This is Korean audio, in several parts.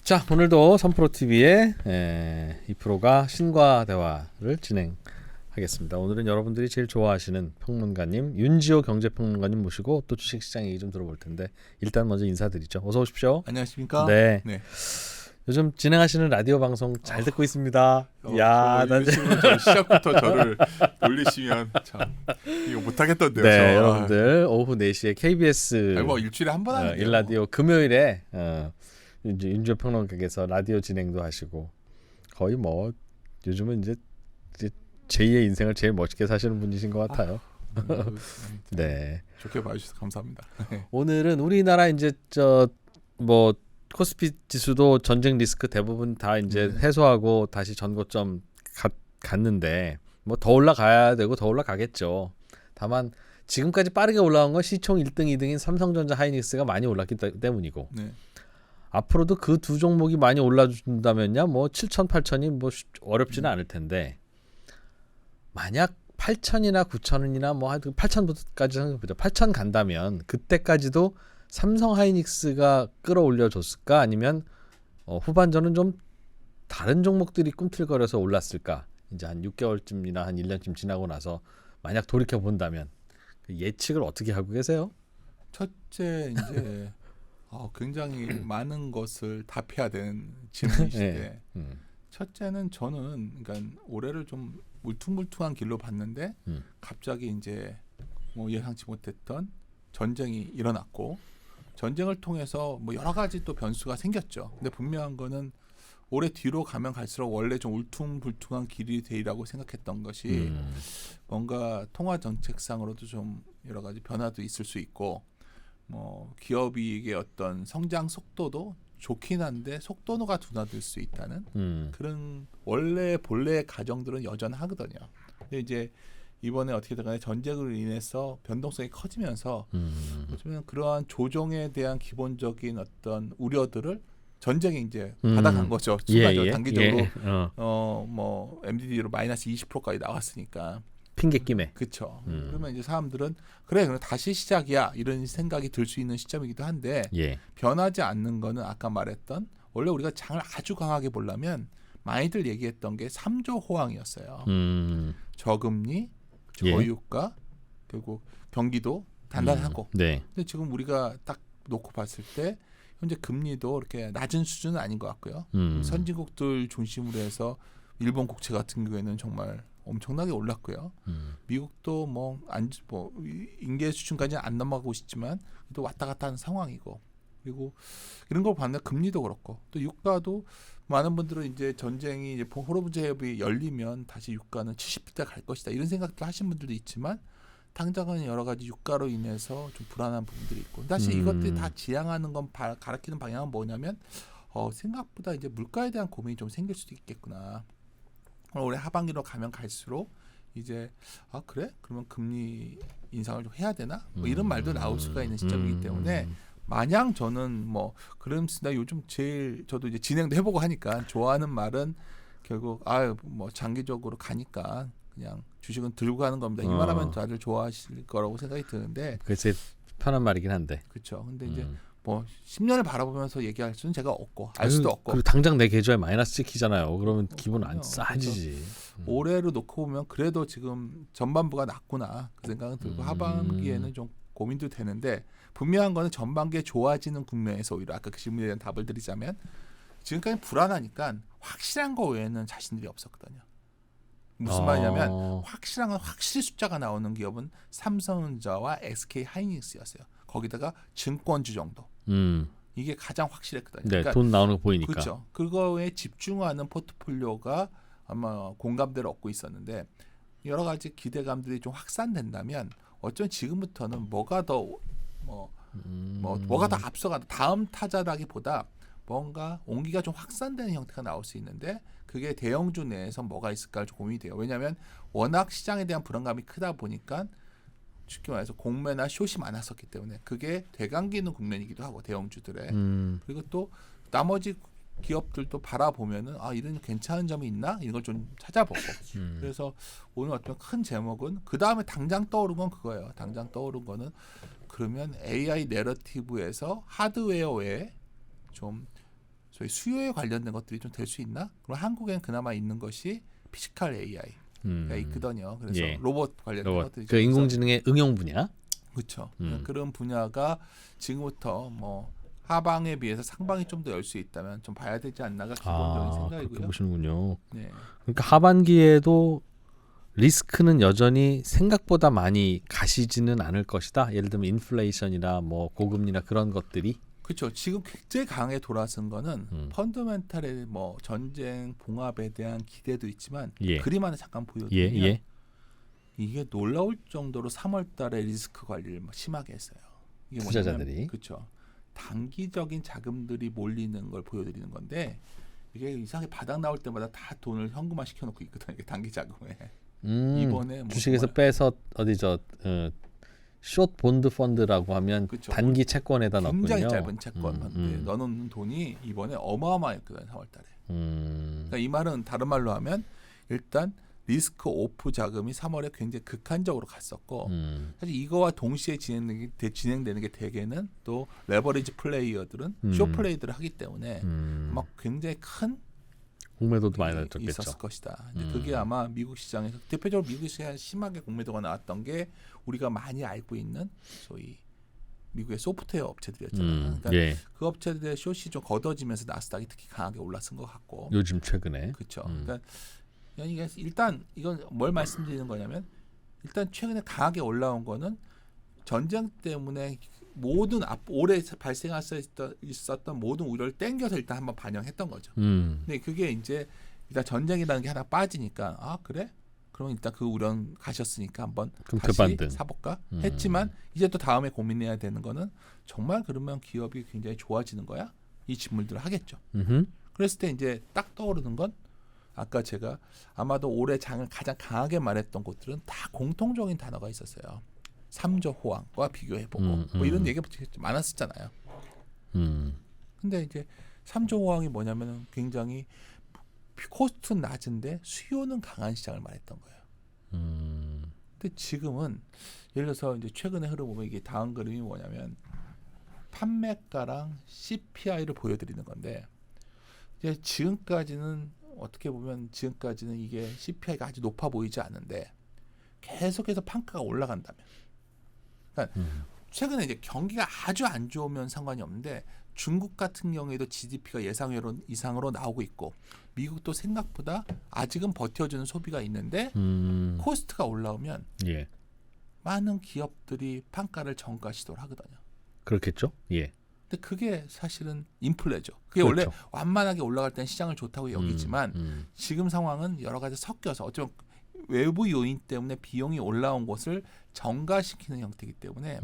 자, 오늘도 선프로TV의 이 프로가 신과 대화를 진행하겠습니다. 오늘은 여러분들이 제일 좋아하시는 평론가님 윤지호 경제평론가님 모시고 또 주식시장 얘기 좀 들어볼 텐데 일단 먼저 인사드리죠. 어서 오십시오. 안녕하십니까? 네. 네. 요즘 진행하시는 라디오 방송 잘 듣고 있습니다. 야, 나 시작부터 저를 놀리시면 참 이거 못하겠던데요. 네, 저. 여러분들 오후 4시에 KBS 아니, 뭐 일주일에 한 번 하는 일라디오 금요일에 이제 윤지호 평론가께서 라디오 진행도 하시고 거의 뭐 요즘은 이제 제2의 인생을 제일 멋있게 사시는 분이신 것 같아요. 네. 좋게 봐주셔서 감사합니다. 오늘은 우리나라 이제 뭐 코스피 지수도 전쟁 리스크 대부분 다 이제 해소하고 다시 전고점 갔는데 뭐 더 올라가야 되고 더 올라가겠죠. 다만 지금까지 빠르게 올라온 건 시총 1등, 2등인 삼성전자, 하이닉스가 많이 올랐기 때문이고 네. 앞으로도 그 두 종목이 많이 올라준다면야 뭐 7천, 8천이 뭐 어렵지는 않을 텐데 만약 8천이나 9천이나 뭐 하여튼 8천부터까지 생각해보자. 8천 간다면 그때까지도 삼성 하이닉스가 끌어올려줬을까 아니면 후반전은 좀 다른 종목들이 꿈틀거려서 올랐을까? 이제 한 6개월쯤이나 한 1년쯤 지나고 나서 만약 돌이켜 본다면 예측을 어떻게 하고 계세요? 첫째 이제 굉장히 많은 것을 답해야 되는 질문이신데 첫째는 저는 그러니까 올해를 좀 울퉁불퉁한 길로 봤는데 갑자기 이제 뭐 예상치 못했던 전쟁이 일어났고 전쟁을 통해서 뭐 여러 가지 또 변수가 생겼죠. 근데 분명한 거는 올해 뒤로 가면 갈수록 원래 좀 울퉁불퉁한 길이 되리라고 생각했던 것이 뭔가 통화 정책상으로도 좀 여러 가지 변화도 있을 수 있고 뭐 기업이익의 어떤 성장 속도도 좋긴 한데 속도가 둔화될 수 있다는 그런 원래 본래의 가정들은 여전하거든요. 근데 이제 이번에 어떻게든 간에 전쟁으로 인해서 변동성이 커지면서 요즘은 그러한 조정에 대한 기본적인 어떤 우려들을 전쟁이 이제 받아간 거죠. 순간적으로 단기적으로 뭐 MDD로 마이너스 20%까지 나왔으니까 핑계김에. 그렇죠. 그러면 이제 사람들은 그럼 다시 시작이야 이런 생각이 들 수 있는 시점이기도 한데 변하지 않는 거는 아까 말했던 원래 우리가 장을 아주 강하게 보려면 많이들 얘기했던 게 3조 호황이었어요. 저금리, 저유가 그리고 경기도 단단하고. 근데 지금 우리가 딱 놓고 봤을 때 현재 금리도 이렇게 낮은 수준은 아닌 것 같고요. 선진국들 중심으로 해서 일본 국채 같은 경우에는 정말 엄청나게 올랐고요. 미국도 뭐 인계 수준까지는 안 넘어가고 있지만 또 왔다 갔다 하는 상황이고 그리고 이런 걸 봤는데 금리도 그렇고 또 유가도 많은 분들은 이제 전쟁이 이제 호르무즈 해협이 열리면 다시 유가는 70불대 갈 것이다 이런 생각들 하신 분들도 있지만 당장은 여러 가지 유가로 인해서 좀 불안한 부분들이 있고 사실 이것들이 다 지향하는 건 가리키는 방향은 뭐냐면 생각보다 이제 물가에 대한 고민이 좀 생길 수도 있겠구나. 올해 하반기로 가면 갈수록 이제 그래? 그러면 금리 인상을 좀 해야 되나? 뭐 이런 말도 나올 수가 있는 시점이기 때문에 마냥 저는 뭐 그렇습니다. 요즘 제일 저도 이제 진행도 해보고 하니까 좋아하는 말은 결국 뭐 장기적으로 가니까 그냥 주식은 들고 가는 겁니다. 이 말하면 다들 좋아하실 거라고 생각이 드는데 글쎄 편한 말이긴 한데. 그렇죠. 근데 이제 뭐 10년을 바라보면서 얘기할 수는 제가 없고 알 수도 없고 그리고 당장 내 계좌에 마이너스 찍히잖아요. 그러면 기분 안 싸지지. 올해로 놓고 보면 그래도 지금 전반부가 낮구나 그 생각은 들고 하반기에는 좀 고민도 되는데 분명한 거는 전반기에 좋아지는 국면에서 오히려 아까 그 질문에 대한 답을 드리자면 지금까지 불안하니까 확실한 거 외에는 자신들이 없었거든요. 무슨 말이냐면 확실한 건 확실히 숫자가 나오는 기업은 삼성전자와 SK 하이닉스였어요. 거기다가 증권주 정도. 이게 가장 확실했거든요. 네, 그러니까 돈 나오는 거 보이니까. 그렇죠. 그거에 집중하는 포트폴리오가 아마 공감대를 얻고 있었는데 여러 가지 기대감들이 좀 확산된다면 어쩌면 지금부터는 뭐가 더 뭐가 더 앞서가 다음 타자라기보다 뭔가 온기가 좀 확산되는 형태가 나올 수 있는데 그게 대형주 내에서 뭐가 있을까 좀 고민이 돼요. 왜냐하면 워낙 시장에 대한 불안감이 크다 보니까 쉽게 말해서 공매나 숏이 많았었기 때문에 그게 되감기는 국면이기도 하고 대형주들의 그리고 또 나머지 기업들도 바라보면은 이런 괜찮은 점이 있나 이런 걸 좀 찾아보고 그래서 오늘 어떤 큰 제목은 그 다음에 당장 떠오른 건 그거예요. 당장 떠오른 거는 그러면 AI 내러티브에서 하드웨어 외에 좀 저희 수요에 관련된 것들이 좀 될 수 있나? 그럼 한국엔 그나마 있는 것이 피지컬 AI가 있거든요. 그래서 예. 로봇 관련된 것들이 그 인공지능의 응용 분야. 그렇죠. 그런 분야가 지금부터 뭐 하방에 비해서 상방이 좀 더 열 수 있다면 좀 봐야 되지 않나가 기본적인 생각이고요. 그렇게 보시는군요. 네. 그러니까 하반기에도 리스크는 여전히 생각보다 많이 가시지는 않을 것이다. 예를 들면 인플레이션이나 뭐 고금리나 그런 것들이. 그렇죠. 지금 굉장히 강하게 돌아선 거는 펀더멘탈의 뭐 전쟁 봉합에 대한 기대도 있지만 예. 그림 하나 잠깐 보여드리면 예. 이게 놀라울 정도로 3월달에 리스크 관리를 심하게 했어요. 이게 투자자들이. 그렇죠. 단기적인 자금들이 몰리는 걸 보여드리는 건데 이게 이상하게 바닥 나올 때마다 다 돈을 현금화 시켜놓고 있거든요. 이게 단기 자금에. 이번에 뭐 주식에서 빼서 숏 본드 펀드라고 하면 그쵸. 단기 채권에다 넣군요. 굉장히 짧은 채권 넣어놓는 돈이 이번에 어마어마했거든요. 4월달에. 그러니까 이 말은 다른 말로 하면 일단 리스크 오프 자금이 3월에 굉장히 극한적으로 갔었고 사실 이거와 동시에 진행되는 게 대개는 또 레버리지 플레이어들은 숏 플레이들을 하기 때문에 막 굉장히 큰 공매도도 많이 났었겠죠. 있었을 것이다. 근데 그게 아마 미국 시장에서 대표적으로 미국 시장에 심하게 공매도가 나왔던 게 우리가 많이 알고 있는 소위 미국의 소프트웨어 업체들이었잖아요. 그러니까 그 업체들의 숏이 좀 걷어지면서 나스닥이 특히 강하게 올라선 것 같고. 요즘 최근에. 그렇죠. 그러니까 이게 일단 이건 뭘 말씀드리는 거냐면 일단 최근에 강하게 올라온 거는 전쟁 때문에 모든 올해 발생할 수 있었던 모든 우려를 땡겨서 일단 한번 반영했던 거죠. 근데 그게 이제 일단 전쟁이라는 게 하나 빠지니까 아 그래? 그럼 일단 그 우려 가셨으니까 한번 다시 그반등. 사볼까? 했지만 이제 또 다음에 고민해야 되는 거는 정말 그러면 기업이 굉장히 좋아지는 거야? 이 질문들을 하겠죠. 그랬을 때 이제 딱 떠오르는 건 아까 제가 아마도 올해 장을 가장 강하게 말했던 곳들은 다 공통적인 단어가 있었어요. 3조 호황과 비교해보고 뭐 이런 얘기가 많았었잖아요. 근데 이제 3조 호황이 뭐냐면 굉장히 코스트는 낮은데 수요는 강한 시장을 말했던 거예요. 근데 지금은 예를 들어서 이제 최근에 흐름 보면 이게 다음 그림이 뭐냐면 판매가랑 CPI를 보여드리는 건데 이제 지금까지는 어떻게 보면 지금까지는 이게 CPI가 아주 높아 보이지 않는데 계속해서 판가가 올라간다면 그러니까 최근에 이제 경기가 아주 안 좋으면 상관이 없는데 중국 같은 경우에도 GDP가 예상외로 이상으로 나오고 있고 미국도 생각보다 아직은 버텨주는 소비가 있는데 코스트가 올라오면 많은 기업들이 판가를 정가 시도를 하거든요. 그렇겠죠. 예. 근데 그게 사실은 인플레죠. 그게 그렇죠. 원래 완만하게 올라갈 때는 시장을 좋다고 여기지만 지금 상황은 여러 가지 섞여서 어쩌면 외부 요인 때문에 비용이 올라온 것을 정가시키는 형태이기 때문에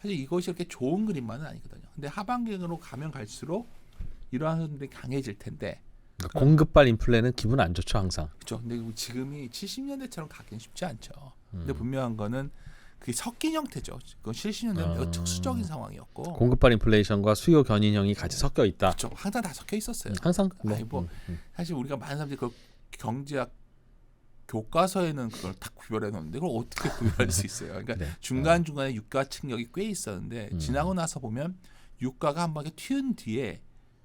사실 이것이 이렇게 좋은 그림만은 아니거든요. 근데 하반기로 가면 갈수록 이러한 흐름들이 강해질 텐데 그러니까 공급발 인플레는 기분 안 좋죠 항상. 그렇죠. 근데 지금이 70년대처럼 가기는 쉽지 않죠. 근데 분명한 거는 그게 섞인 형태죠. 그건 70년대는 매우 특수적인 상황이었고 공급발 인플레이션과 수요 견인형이 같이 섞여 있다. 그렇죠. 항상 다 섞여 있었어요. 항상 사실 우리가 많은 사람들이 그 경제학 교과서에는 그걸 딱 구별해 놓는데 그걸 어떻게 구별할 수 있어요? 그러니까 네. 중간중간에 유가 측력이 꽤 있었는데 지나고 나서 보면 유가가 한 번에 튀은 뒤에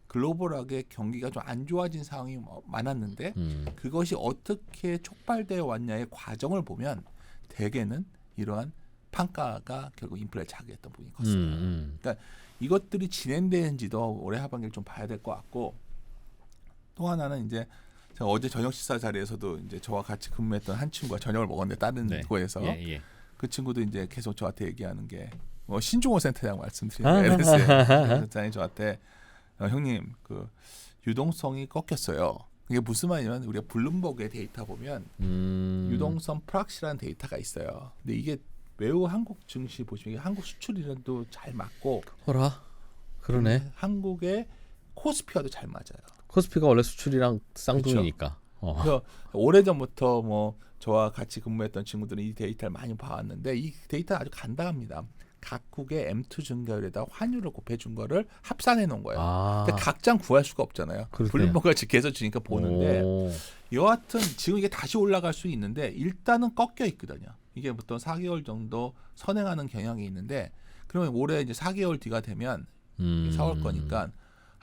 글로벌하게 경기가 좀 안 좋아진 상황이 많았는데 그것이 어떻게 촉발되어 왔냐의 과정을 보면 대개는 이러한 판가가 결국 인플레를 자극했던 부분이 컸어요. 그러니까 이것들이 진행되는지도 올해 하반기를 좀 봐야 될 것 같고 또 하나는 이제 제가 어제 저녁 식사 자리에서도 이제 저와 같이 근무했던 한 친구가 저녁을 먹었는데 다른 곳에서 그 친구도 이제 계속 저한테 얘기하는 게 신종호 센터장 말씀드리는 센터장이 저한테 형님 그 유동성이 꺾였어요. 이게 무슨 말이냐면 우리가 블룸버그의 데이터 보면 유동성 프락시라는 데이터가 있어요. 근데 이게 매우 한국 증시 보시면 한국 수출이랑도 잘 맞고 어라 그러네. 한국의 코스피와도 잘 맞아요. 코스피가 원래 수출이랑 쌍둥이니까. 그래서 오래전부터 뭐 저와 같이 근무했던 친구들은 이 데이터를 많이 봐왔는데 이 데이터는 아주 간단합니다. 각국의 M2 증가율에다 환율을 곱해준 거를 합산해 놓은 거예요. 근데 각장 구할 수가 없잖아요. 블룸버그가 계속 주니까 보는데 여하튼 지금 이게 다시 올라갈 수 있는데 일단은 꺾여 있거든요. 이게 보통 4개월 정도 선행하는 경향이 있는데 그러면 올해 이제 4개월 뒤가 되면 4월 거니까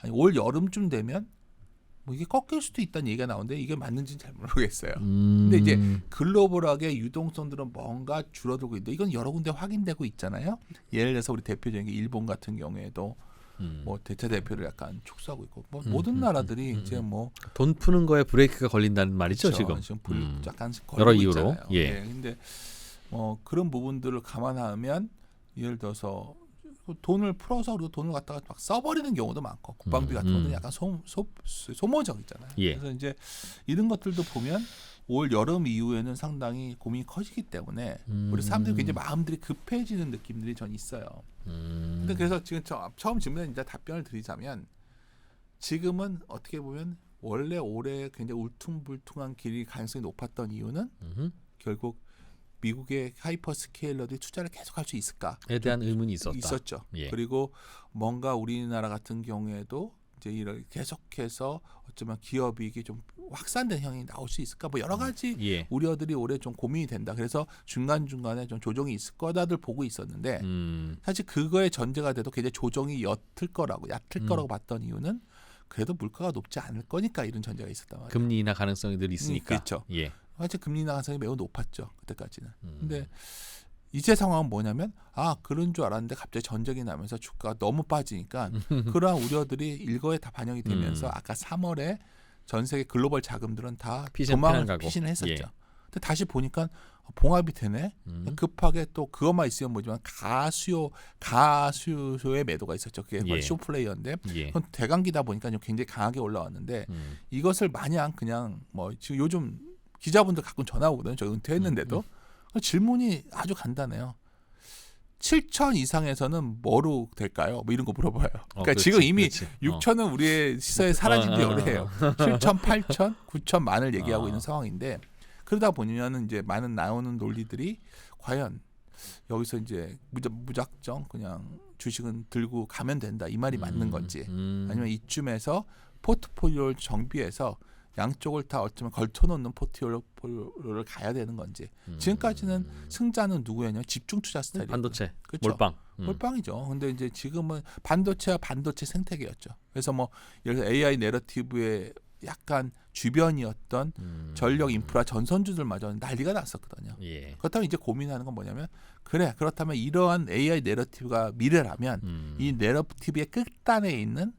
아니, 올 여름쯤 되면 뭐 이게 꺾일 수도 있다는 얘기가 나오는데 이게 맞는지는 잘 모르겠어요. 근데 이제 글로벌하게 유동성들은 뭔가 줄어들고 있는데 이건 여러 군데 확인되고 있잖아요. 예를 들어서 우리 대표적인 게 일본 같은 경우에도 뭐 대체 대표를 약간 축소하고 있고 뭐 모든 나라들이 이제 뭐 돈 푸는 거에 브레이크가 걸린다는 말이죠, 그렇죠. 지금. 약간씩 여러 걸리고 이유로. 있잖아요. 예. 근데 그런 부분들을 감안하면 예를 들어서 돈을 풀어서 그리고 돈을 갖다가 막 써버리는 경우도 많고 국방비 같은 것도 약간 소모적 있잖아요. 예. 그래서 이제 이런 것들도 보면 올 여름 이후에는 상당히 고민이 커지기 때문에 우리 사람들이 굉장히 마음들이 급해지는 느낌들이 전 있어요. 근데 그래서 지금 처음 질문에 이제 답변을 드리자면 지금은 어떻게 보면 원래 올해 굉장히 울퉁불퉁한 길이 가능성이 높았던 이유는 결국 미국의 하이퍼 스케일러들이 투자를 계속할 수 있을까에 대한 의문이 있었죠. 예. 그리고 뭔가 우리나라 같은 경우에도 이제 이렇게 계속해서 어쩌면 기업이익이 좀 확산된 형이 나올 수 있을까? 뭐 여러 가지 예. 우려들이 올해 좀 고민이 된다. 그래서 중간중간에 좀 조정이 있을 거다들 보고 있었는데 사실 그거의 전제가 돼도 굉장히 조정이 얕을 거라고 봤던 이유는 그래도 물가가 높지 않을 거니까 이런 전제가 있었단 말이에요. 금리 인하 가능성이 늘 있으니까. 그렇죠. 예. 사실 금리 인하 가능성이 매우 높았죠. 그때까지는. 근데 이제 상황은 뭐냐면 그런 줄 알았는데 갑자기 전쟁이 나면서 주가가 너무 빠지니까 그러한 우려들이 일거에 다 반영이 되면서 아까 3월에 전 세계 글로벌 자금들은 다 도망을 피신을 했었죠. 예. 근데 다시 보니까 봉합이 되네. 급하게 또 그것만 있으면 뭐지만 가수요의 매도가 있었죠. 그게 예. 쇼플레이어인데 예. 그건 대강기다 보니까 좀 굉장히 강하게 올라왔는데 이것을 마냥 그냥 뭐 지금 요즘 기자분들 가끔 전화 오거든요. 저 은퇴했는데도 질문이 아주 간단해요. 7천 이상에서는 뭐로 될까요? 뭐 이런 거 물어봐요. 그러니까 그렇지, 지금 이미 그렇지. 6천은 우리의 시선에 사라진 지 오래해요. 7천, 8천, 9천 만을 얘기하고 있는 상황인데 그러다 보면은 이제 많은 나오는 논리들이 과연 여기서 이제 무작정 그냥 주식은 들고 가면 된다 이 말이 맞는 건지 아니면 이쯤에서 포트폴리오를 정비해서 양쪽을 다 어쩌면 걸쳐놓는 포트폴리오를 가야 되는 건지 지금까지는 승자는 누구였냐 집중 투자 스타일이에요. 반도체, 그렇죠? 몰빵. 몰빵이죠. 근데 이제 지금은 반도체와 반도체 생태계였죠. 그래서 뭐 예를 들어 AI 내러티브의 약간 주변이었던 전력 인프라 전선주들마저 난리가 났었거든요. 예. 그렇다면 이제 고민하는 건 뭐냐면 그렇다면 이러한 AI 내러티브가 미래라면 이 내러티브의 끝단에 있는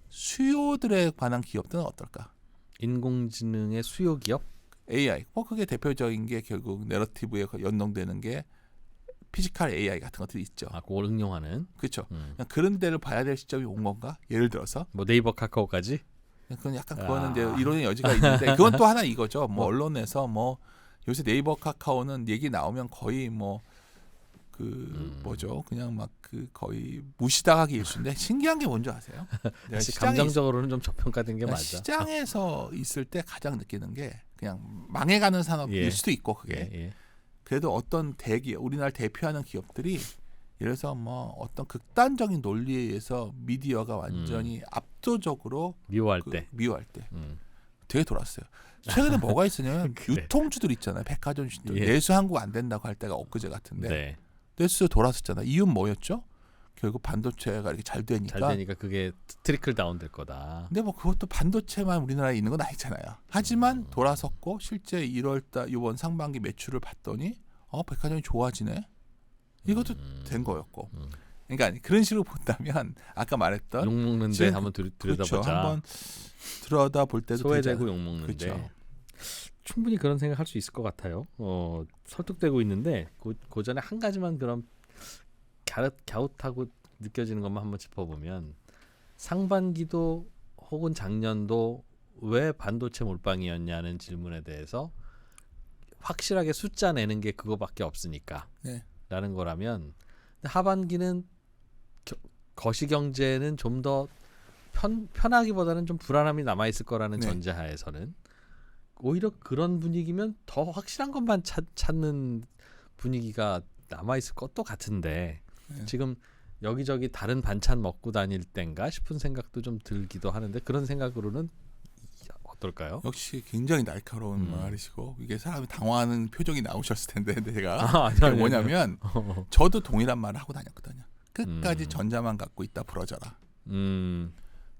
수요들에 관한 기업들은 어떨까? 인공지능의 수요 기업? AI. 그게 대표적인 게 결국 내러티브에 연동되는 게 피지컬 AI 같은 것들이 있죠. 그걸 응용하는. 그렇죠. 그런 데를 봐야 될 시점이 온 건가? 예를 들어서 뭐 네이버, 카카오까지? 그건 약간 그거는 이제 이론의 여지가 있는데 그건 또 하나 이거죠. 뭐 언론에서 뭐 요새 네이버, 카카오는 얘기 나오면 거의 뭐 뭐죠? 그냥 막 거의 무시당하기 일쑤인데 신기한 게 뭔지 아세요? 감정적으로는 좀 저평가된 게 맞아. 시장에서 있을 때 가장 느끼는 게 그냥 망해가는 산업일 수도 있고 그게 그래도 어떤 대기업, 우리나라 대표하는 기업들이 예를 들어서 뭐 어떤 극단적인 논리에 의해서 미디어가 완전히 압도적으로 미워할 때 되게 돌았어요. 최근에 뭐가 있었냐면 그래. 유통주들 있잖아요. 백화점주들 내수 한국 안 된다고 할 때가 엊그제 같은데 내수 돌았었잖아. 이유는 뭐였죠? 결국 반도체가 이렇게 잘 되니까 그게 트리클 다운 될 거다. 근데 뭐 그것도 반도체만 우리나라에 있는 건 아니잖아요. 하지만 돌아섰고 실제 1월달 이번 상반기 매출을 봤더니 백화점이 좋아지네. 이것도 된 거였고. 그러니까 그런 식으로 본다면 아까 말했던 욕먹는데 한번 들여다보자. 그렇죠. 한번 들여다볼 때도 소외되고 욕먹는데 그렇죠. 충분히 그런 생각할 수 있을 것 같아요. 설득되고 있는데 그 전에 한 가지만 그럼 갸웃하고 느껴지는 것만 한번 짚어보면 상반기도 혹은 작년도 왜 반도체 몰빵이었냐는 질문에 대해서 확실하게 숫자 내는 게 그거밖에 없으니까 라는 거라면 하반기는 거시경제는 좀 더 편하기보다는 좀 불안함이 남아있을 거라는 전제하에서는 오히려 그런 분위기면 더 확실한 것만 찾는 분위기가 남아있을 것도 같은데 지금 여기저기 다른 반찬 먹고 다닐 땐가 싶은 생각도 좀 들기도 하는데 그런 생각으로는 어떨까요? 역시 굉장히 날카로운 말이시고 이게 사람이 당황하는 표정이 나오셨을 텐데 제가 뭐냐면 저도 동일한 말을 하고 다녔거든요. 끝까지 전자만 갖고 있다 부러져라.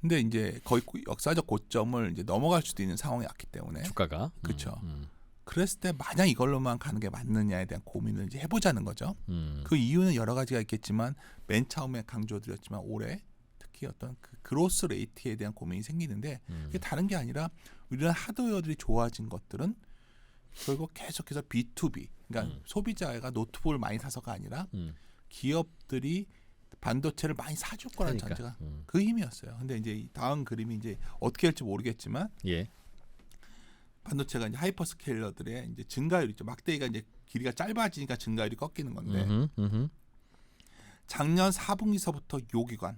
근데 이제 거의 역사적 고점을 이제 넘어갈 수도 있는 상황이 왔기 때문에 주가가 그렇죠. 그랬을 때 만약 이걸로만 가는 게 맞느냐에 대한 고민을 이제 해보자는 거죠. 그 이유는 여러 가지가 있겠지만 맨 처음에 강조드렸지만 올해 특히 어떤 그 그로스 레이트에 대한 고민이 생기는데 그게 다른 게 아니라 우리는 하드웨어들이 좋아진 것들은 결국 계속해서 B2B 그러니까 소비자가 노트북을 많이 사서가 아니라 기업들이 반도체를 많이 사줄 거라는 전제가 그 힘이었어요. 근데 이제 이 다음 그림이 이제 어떻게 할지 모르겠지만 예. 반도체가 이제 하이퍼스케일러들의 이제 증가율이 있죠. 막대기가 이제 길이가 짧아지니까 증가율이 꺾이는 건데 작년 4분기서부터 요기관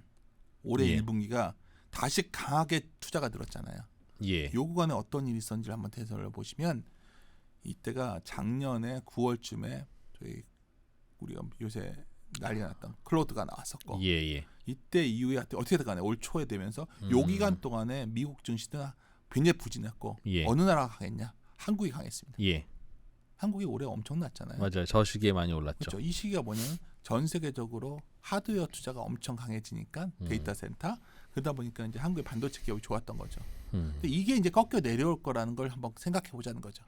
올해 예. 1분기가 다시 강하게 투자가 늘었잖아요. 예. 요기관에 어떤 일이 있었는지를 한번 되살려 보시면 이때가 작년에 9월쯤에 저희 우리가 요새 난리가 났던 클로드가 나왔었고 예. 이때 이후에 어떻게든 간에 올 초에 되면서 요 기간 동안에 미국 증시는 굉장히 부진했고 예. 어느 나라가 강했냐? 한국이 강했습니다. 예. 한국이 올해 엄청 났잖아요. 맞아요. 저 시기에 많이 올랐죠. 그렇죠. 이 시기가 뭐냐면 전 세계적으로 하드웨어 투자가 엄청 강해지니까 데이터 센터 그러다 보니까 이제 한국의 반도체 기업이 좋았던 거죠. 근데 이게 이제 꺾여 내려올 거라는 걸 한번 생각해 보자는 거죠.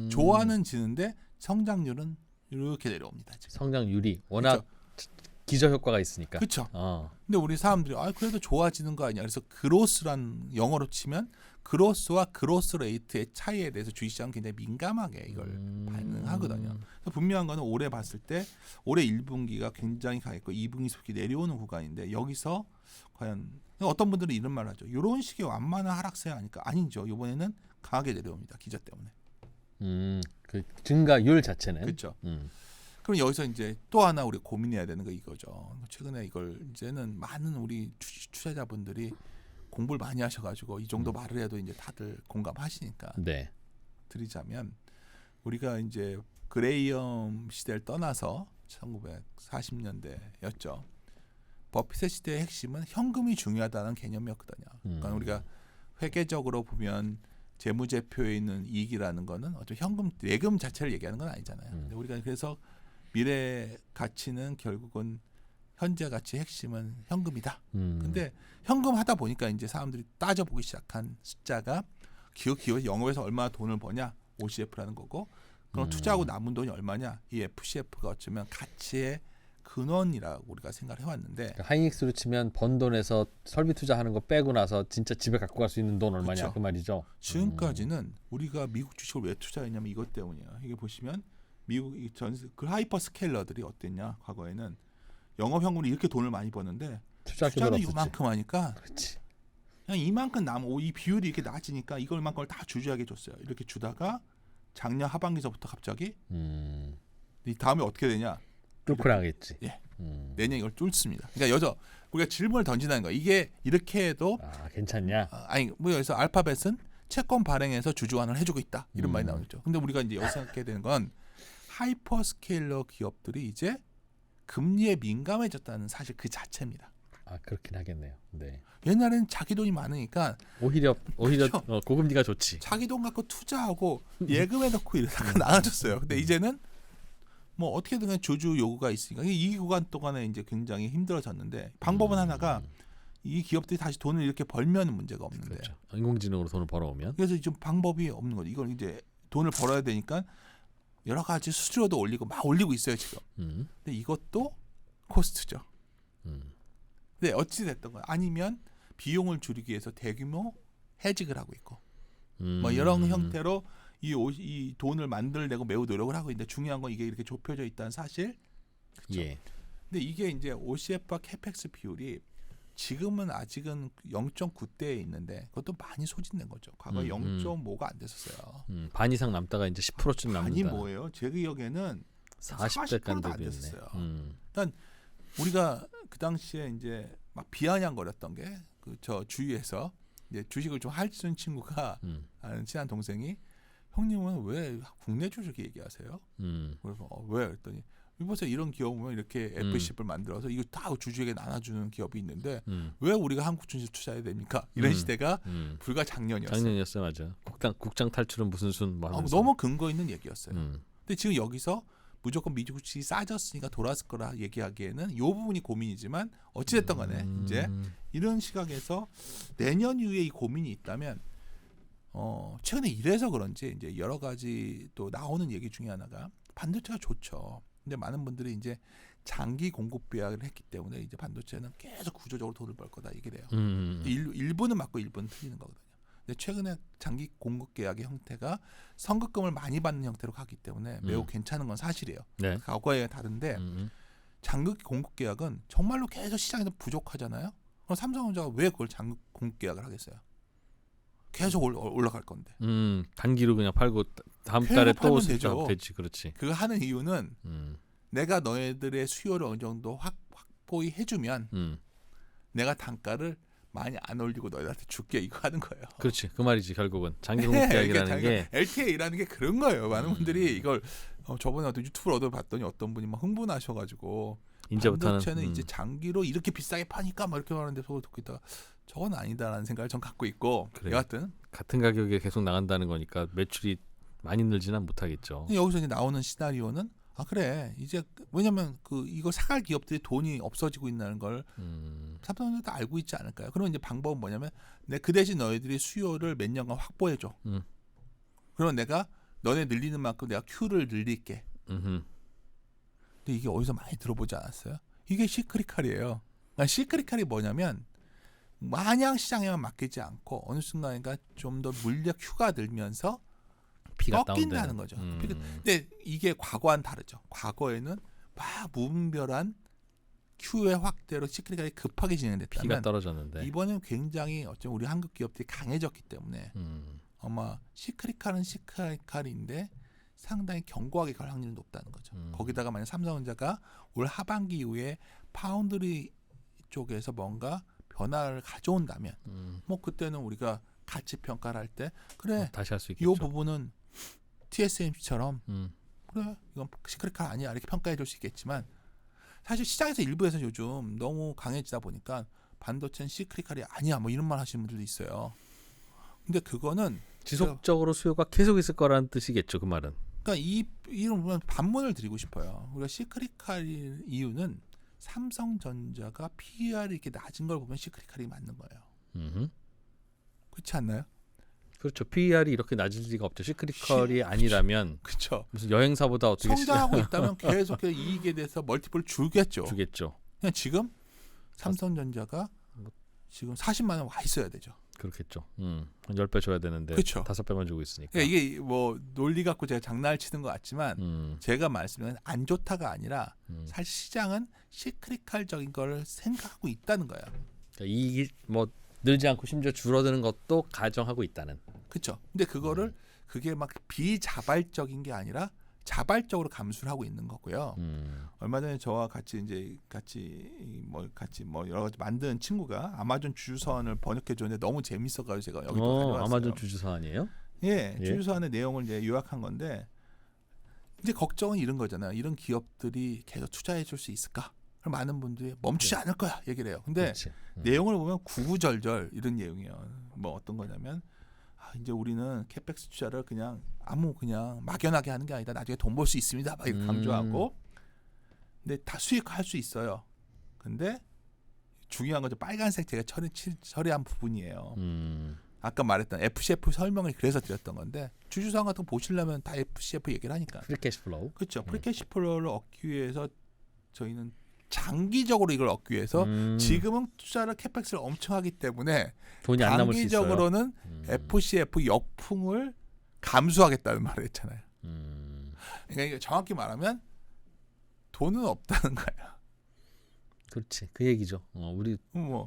좋아는 지는데 성장률은 이렇게 내려옵니다. 지금. 성장률이 워낙 그렇죠. 기저 효과가 있으니까. 그렇죠. 근데 우리 사람들이 그래도 좋아지는 거 아니야. 그래서 그로스란 영어로 치면 그로스와 그로스 레이트의 차이에 대해서 주식시장은 굉장히 민감하게 이걸 반응하거든요. 그래서 분명한 거는 올해 봤을 때 올해 1분기가 굉장히 강했고 2분기 속히 내려오는 구간인데 여기서 과연 어떤 분들은 이런 말을 하죠. 이런 식의 완만한 하락세 아닐까? 아니죠. 이번에는 강하게 내려옵니다. 기저 때문에. 그 증가율 자체는. 그렇죠. 그럼 여기서 이제 또 하나 우리 고민해야 되는 거 이거죠. 최근에 이걸 이제는 많은 우리 투자자분들이 공부를 많이 하셔가지고 이 정도 말을 해도 이제 다들 공감하시니까 네. 드리자면 우리가 이제 그레이엄 시대를 떠나서 1940년대였죠. 버핏의 시대의 핵심은 현금이 중요하다는 개념이었거든요. 그러니까 우리가 회계적으로 보면 재무제표에 있는 이익이라는 거는 어차피 현금 예금 자체를 얘기하는 건 아니잖아요. 근데 우리가 그래서 미래 가치는 결국은 현재 가치의 핵심은 현금이다. 근데 현금 하다 보니까 이제 사람들이 따져보기 시작한 숫자가 기업에서 영업에서 얼마나 돈을 버냐 OCF라는 거고 그럼 투자하고 남은 돈이 얼마냐 이 FCF가 어쩌면 가치의 근원이라고 우리가 생각을 해왔는데 그러니까 하이닉스로 치면 번 돈에서 설비 투자하는 거 빼고 나서 진짜 집에 갖고 갈 수 있는 돈 얼마냐 그렇죠. 그 말이죠. 지금까지는 우리가 미국 주식을 왜 투자했냐면 이것 때문이에요. 이게 보시면 미국 그 하이퍼 스케일러들이 어땠냐 과거에는 영업 현금으로 이렇게 돈을 많이 버는데 투자는 이만큼 하니까 그렇지. 그냥 이만큼 이 비율이 이렇게 낮으니까 이걸만큼을 다 주주에게 줬어요. 이렇게 주다가 작년 하반기서부터 갑자기 이 다음에 어떻게 되냐? 뚫고 나겠지. 예. 내년 이걸 뚫습니다. 그러니까 여기서 우리가 질문을 던진다는 거. 이게 이렇게 해도 괜찮냐? 아니 뭐 여기서 알파벳은 채권 발행해서 주주환을 해주고 있다 이런 말이 나오죠. 근데 우리가 이제 여기서 생각해야 되는 건 하이퍼스케일러 기업들이 이제 금리에 민감해졌다는 사실 그 자체입니다. 그렇긴 하겠네요. 네. 옛날에는 자기 돈이 많으니까 오히려 그렇죠. 고금리가 좋지. 자기 돈 갖고 투자하고 예금해 놓고 이러다가 나눠줬어요. 근데 이제는 뭐 어떻게든 간에 주주 요구가 있으니까 이 구간 동안에 이제 굉장히 힘들어졌는데 방법은 하나가 이 기업들이 다시 돈을 이렇게 벌면 문제가 없는데 그렇죠. 인공지능으로 돈을 벌어오면 그래서 좀 방법이 없는 거죠. 이걸 이제 돈을 벌어야 되니까 여러 가지 수수료도 올리고 막 올리고 있어요 지금. 근데 이것도 코스트죠. 근데 어찌 됐던 거야? 아니면 비용을 줄이기 위해서 대규모 해직을 하고 있고 뭐 이런 형태로 이 돈을 만들려고 매우 노력을 하고 있는데 중요한 건 이게 이렇게 좁혀져 있다는 사실. 그렇죠? 예. 근데 이게 이제 OCF와 캐펙스 비율이 지금은 아직은 0.9대에 있는데 그것도 많이 소진된 거죠. 과거에 0.5가 안 됐었어요. 반 이상 남다가 이제 10%쯤 남는다. 반이 뭐예요? 제 기억에는 40대까지 안 됐었어요. 일단 우리가 그 당시에 이제 막 비아냥거렸던 게 그 저 주위에서 이제 주식을 좀 할 수 있는 친구가 아는 친한 동생이 형님은 왜 국내 주식 얘기하세요? 그래서 왜? 그랬더니 이보세요 이런 기업 보면 이렇게 F십을 만들어서 이거 다 주주에게 나눠주는 기업이 있는데 왜 우리가 한국 주식 투자해야 됩니까? 이런 시대가 불과 작년이었어요. 작년이었어요, 맞아. 국장 탈출은 무슨 순 뭐 하면서. 너무 근거 있는 얘기였어요. 근데 지금 여기서 무조건 미국 주식이 싸졌으니까 돌았을 거라 얘기하기에는 이 부분이 고민이지만 어찌됐든 간에 이제 이런 시각에서 내년 이후에 이 고민이 있다면 최근에 이래서 그런지 이제 여러 가지 또 나오는 얘기 중에 하나가 반도체가 좋죠. 근데 많은 분들이 이제 장기 공급 계약을 했기 때문에 이제 반도체는 계속 구조적으로 돈을 벌 거다 얘기를 해요. 일부는 맞고 일부는 틀리는 거거든요. 근데 최근에 장기 공급 계약의 형태가 선급금을 많이 받는 형태로 가기 때문에 매우 괜찮은 건 사실이에요. 네. 과거에 다른데 장기 공급 계약은 정말로 계속 시장에서 부족하잖아요. 그럼 삼성전자가 왜 그걸 장기 공급 계약을 하겠어요? 계속 올라갈 건데. 단기로 그냥 팔고 다음 달에 또 되죠. 되지, 그렇지. 그거 하는 이유는 내가 너희들의 수요를 어느 정도 확보히 해주면 내가 단가를 많이 안 올리고 너희한테 줄게 이거 하는 거예요. 그렇지, 그 말이지 결국은 장기 공급 계약이라는 게 LTA라는 게 그런 거예요. 많은 분들이 이걸 저번에 어떤 유튜브를 얻어봤더니 어떤 분이 막 흥분하셔가지고 이제부터는 반도체는 이제 장기로 이렇게 비싸게 파니까 막 이렇게 말하는데 속을 듣고 있다가 저건 아니다라는 생각을 전 갖고 있고 여하튼 같은 가격에 계속 나간다는 거니까 매출이 많이 늘지는 못하겠죠. 여기서 이제 나오는 시나리오는 그래 이제 왜냐면 이걸 사갈 기업들이 돈이 없어지고 있다는 걸 삼성전자도 알고 있지 않을까요? 그럼 이제 방법은 뭐냐면 그 대신 너희들이 수요를 몇 년간 확보해줘. 그럼 내가 너네 늘리는 만큼 내가 Q를 늘릴게. 근데 이게 어디서 많이 들어보지 않았어요? 이게 시크리칼이에요. 그러니까 시크리칼이 뭐냐면 마냥 시장에만 맡기지 않고 어느 순간인가 좀 더 물력 Q가 늘면서 피가 꺾인다는 거죠. 근데 이게 과거와는 다르죠. 과거에는 막 무분별한 Q의 확대로 시크리칼이 급하게 진행됐다면 피가 떨어졌는데 이번엔 굉장히 어쩌면 우리 한국 기업들이 강해졌기 때문에 아마 시크리칼은 시크리칼인데 상당히 견고하게 갈 확률이 높다는 거죠. 거기다가 만약 삼성전자가 올 하반기 이후에 파운드리 쪽에서 뭔가 변화를 가져온다면 뭐 그때는 우리가 가치 평가를 할 때 그래 다시 할 수 있겠죠. 이 부분은 TSMC처럼 그래 이건 시크릿칼 아니야 이렇게 평가해 줄 수 있겠지만 사실 시장에서 일부에서 요즘 너무 강해지다 보니까 반도체는 시크릿칼이 아니야 뭐 이런 말 하시는 분들도 있어요. 근데 그거는 지속적으로 수요가 계속 있을 거라는 뜻이겠죠. 그 말은. 그러니까 이런 부분 반문을 드리고 싶어요. 우리가 시크릿칼 이유는 삼성전자가 PER이 이렇게 낮은 걸 보면 시크릿칼이 맞는 거예요. 그렇지 않나요? 그렇죠. PER이 이렇게 낮을 리가 없죠. 시크릿컬이 아니라면 그렇죠. 무슨 여행사보다 어떻게 성장하고 있다면 계속해서 이익에 대해서 멀티플을 주겠죠. 그냥 지금 삼성전자가 지금 40만 원 와 있어야 되죠. 그렇겠죠. 한 10배 줘야 되는데 그렇죠. 5배만 주고 있으니까. 그러니까 이게 뭐 논리 갖고 제가 장난을 치는 것 같지만 제가 말씀드린 안 좋다가 아니라 사실 시장은 시크릿칼적인 걸 생각하고 있다는 거예요. 그러니까 이익이 뭐 늘지 않고 심지어 줄어드는 것도 가정하고 있다는. 그렇죠. 근데 그게 막 비자발적인 게 아니라 자발적으로 감수를 하고 있는 거고요. 얼마 전에 저와 같이 여러 가지 만든 친구가 아마존 주주서원을 번역해 줬는데 너무 재밌어가지고 제가 여기 또 가져왔어요. 아마존 주주서원이에요? 예, 주주서원의 내용을 이제 요약한 건데 이제 걱정은 이런 거잖아요. 이런 기업들이 계속 투자해 줄 수 있을까? 그럼 많은 분들이 멈추지 않을 거야 얘기를 해요. 근데 내용을 보면 구구절절 이런 내용이에요. 뭐 어떤 거냐면 이제 우리는 캐펙스 투자를 그냥 막연하게 하는 게 아니다. 나중에 돈 벌 수 있습니다. 막 이렇게 강조하고 근데 다 수익할 수 있어요. 근데 중요한 건 빨간색 제가 처리한 부분이에요. 아까 말했던 FCF 설명을 그래서 드렸던 건데 주주상황 같은 거 보시려면 다 FCF 얘기를 하니까. 프리캐시플로우. 그렇죠. 프리캐시플로우를 얻기 위해서 저희는 장기적으로 이걸 얻기 위해서 지금은 투자를 캐펙스를 엄청 하기 때문에 돈이 안 남을 수 있어요. 장기적으로는 FCF 역풍을 감수하겠다는 말을 했잖아요. 그러니까 이게 정확히 말하면 돈은 없다는 거야. 그렇지. 그 얘기죠. 우리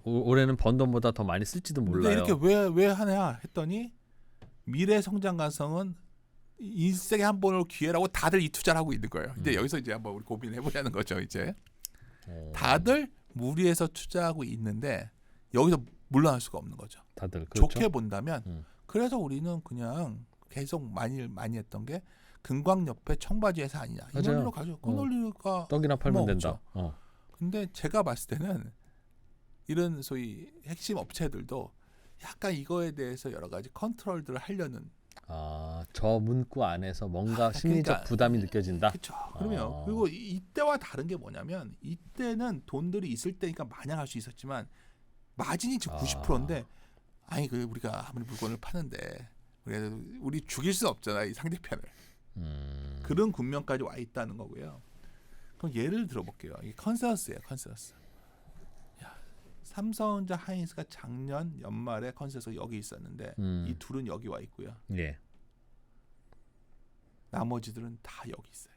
올해는 번 돈보다 더 많이 쓸지도 몰라요. 근데 이렇게 왜 하냐 했더니 미래 성장 가능성은 일생에 한 번으로 기회라고 다들 이 투자를 하고 있는 거예요. 근데 여기서 이제 한번 우리 고민해 보자는 거죠. 이제 다들 무리해서 투자하고 있는데 여기서 물러날 수가 없는 거죠. 다들 그렇죠? 좋게 본다면 그래서 우리는 그냥 계속 많이 했던 게 금광 옆에 청바지 회사 아니냐. 이 논리로 가죠. 그 논리가 떡이나 팔면 된다. 근데 제가 봤을 때는 이런 소위 핵심 업체들도 약간 이거에 대해서 여러 가지 컨트롤들을 하려는 저 문구 안에서 뭔가 심리적 그러니까, 부담이 느껴진다. 그렇죠. 그러면 그리고 이때와 다른 게 뭐냐면 이때는 돈들이 있을 때니까 마냥 할 수 있었지만 마진이 지금 90%인데 아니 그 우리가 아무리 물건을 파는데 우리 죽일 수 없잖아 이 상대편을. 그런 국면까지 와 있다는 거고요. 그럼 예를 들어볼게요. 이게 컨센서스예요. 컨센서스. 삼성전자 하이닉스가 작년 연말에 컨센서스 여기 있었는데 이 둘은 여기 와 있고요. 예. 나머지들은 다 여기 있어요.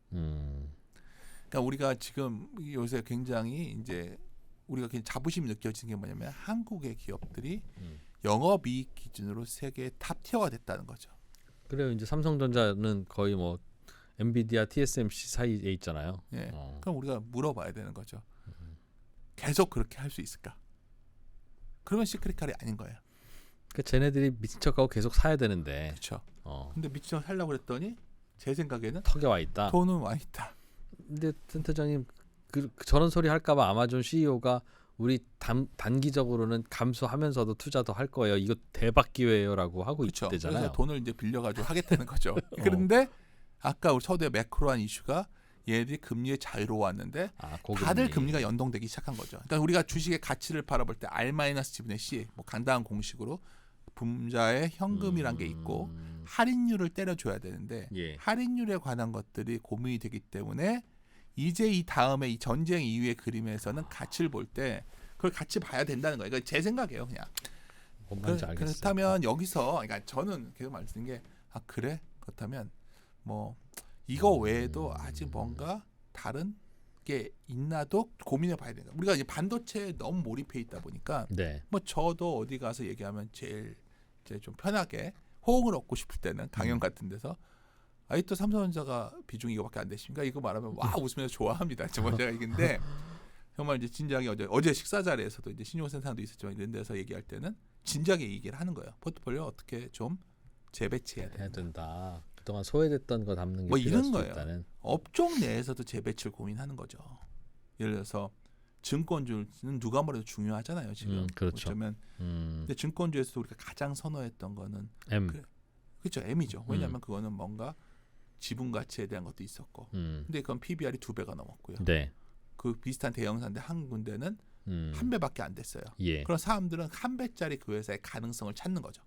그러니까 우리가 지금 요새 굉장히 이제 우리가 굉장히 자부심이 느껴지는 게 뭐냐면 한국의 기업들이 영업이익 기준으로 세계 탑티어가 됐다는 거죠. 그래요. 이제 삼성전자는 거의 뭐 엔비디아, TSMC 사이에 있잖아요. 예. 그럼 우리가 물어봐야 되는 거죠. 계속 그렇게 할 수 있을까? 그러면 시크릿칼이 아닌 거예요. 그러니까 쟤네들이 미친 척하고 계속 사야 되는데. 그렇죠. 근데 미친 척 하려고 그랬더니 제 생각에는 턱에 와 있다. 돈은 와 있다. 근데 센터장님 저런 소리 할까봐 아마존 CEO가 우리 단기적으로는 감수하면서도 투자 더 할 거예요. 이거 대박 기회예요라고 하고 그렇죠. 있대잖아요. 그래서 돈을 이제 빌려가지고 하겠다는 거죠. 그런데 아까 우리 서두에 매크로한 이슈가 얘들이 금리에 자유로웠는데 다들 금리가 연동되기 시작한 거죠. 그러니까 우리가 주식의 가치를 바라볼 때 R-G분의 C 뭐 간단한 공식으로 분자의 현금이란 게 있고 할인율을 때려줘야 되는데 할인율에 관한 것들이 고민이 되기 때문에 이제 이 다음에 이 전쟁 이후의 그림에서는 가치를 볼 때 그걸 같이 봐야 된다는 거예요. 그러니까 제 생각이에요, 그냥. 그렇다면 여기서 그러니까 저는 계속 말씀드린 게 그래? 그렇다면 뭐 이거 외에도 아직 뭔가 다른 게 있나도 고민해 봐야 된다. 우리가 이제 반도체에 너무 몰입해 있다 보니까 뭐 저도 어디 가서 얘기하면 제일 좀 편하게 호응을 얻고 싶을 때는 강연 같은 데서 또 삼성전자가 비중이 이거밖에 안 되십니까? 이거 말하면 와 웃으면서 좋아합니다. 정말 제가 이긴데 정말 이제 진지하게 어제 식사 자리에서도 이제 신용 센터도 있었지만 이런 데서 얘기할 때는 진지하게 얘기를 하는 거예요. 포트폴리오 어떻게 좀 재배치해야 된다. 그동안 소외됐던 거 담는 게 뭐 필요할 이런 수 거예요. 있다는. 업종 내에서도 재배치를 고민하는 거죠. 예를 들어서 증권주는 누가 뭐래도 중요하잖아요. 지금. 그렇죠. 어쩌면 근데 증권주에서도 우리가 가장 선호했던 거는 M. 그렇죠. M이죠. 왜냐하면 그거는 뭔가 지분 가치에 대한 것도 있었고. 근데 그건 PBR이 2배가 넘었고요. 그 비슷한 대형사인데 한 군데는 한 배밖에 안 됐어요. 그런 사람들은 한 배짜리 그 회사의 가능성을 찾는 거죠.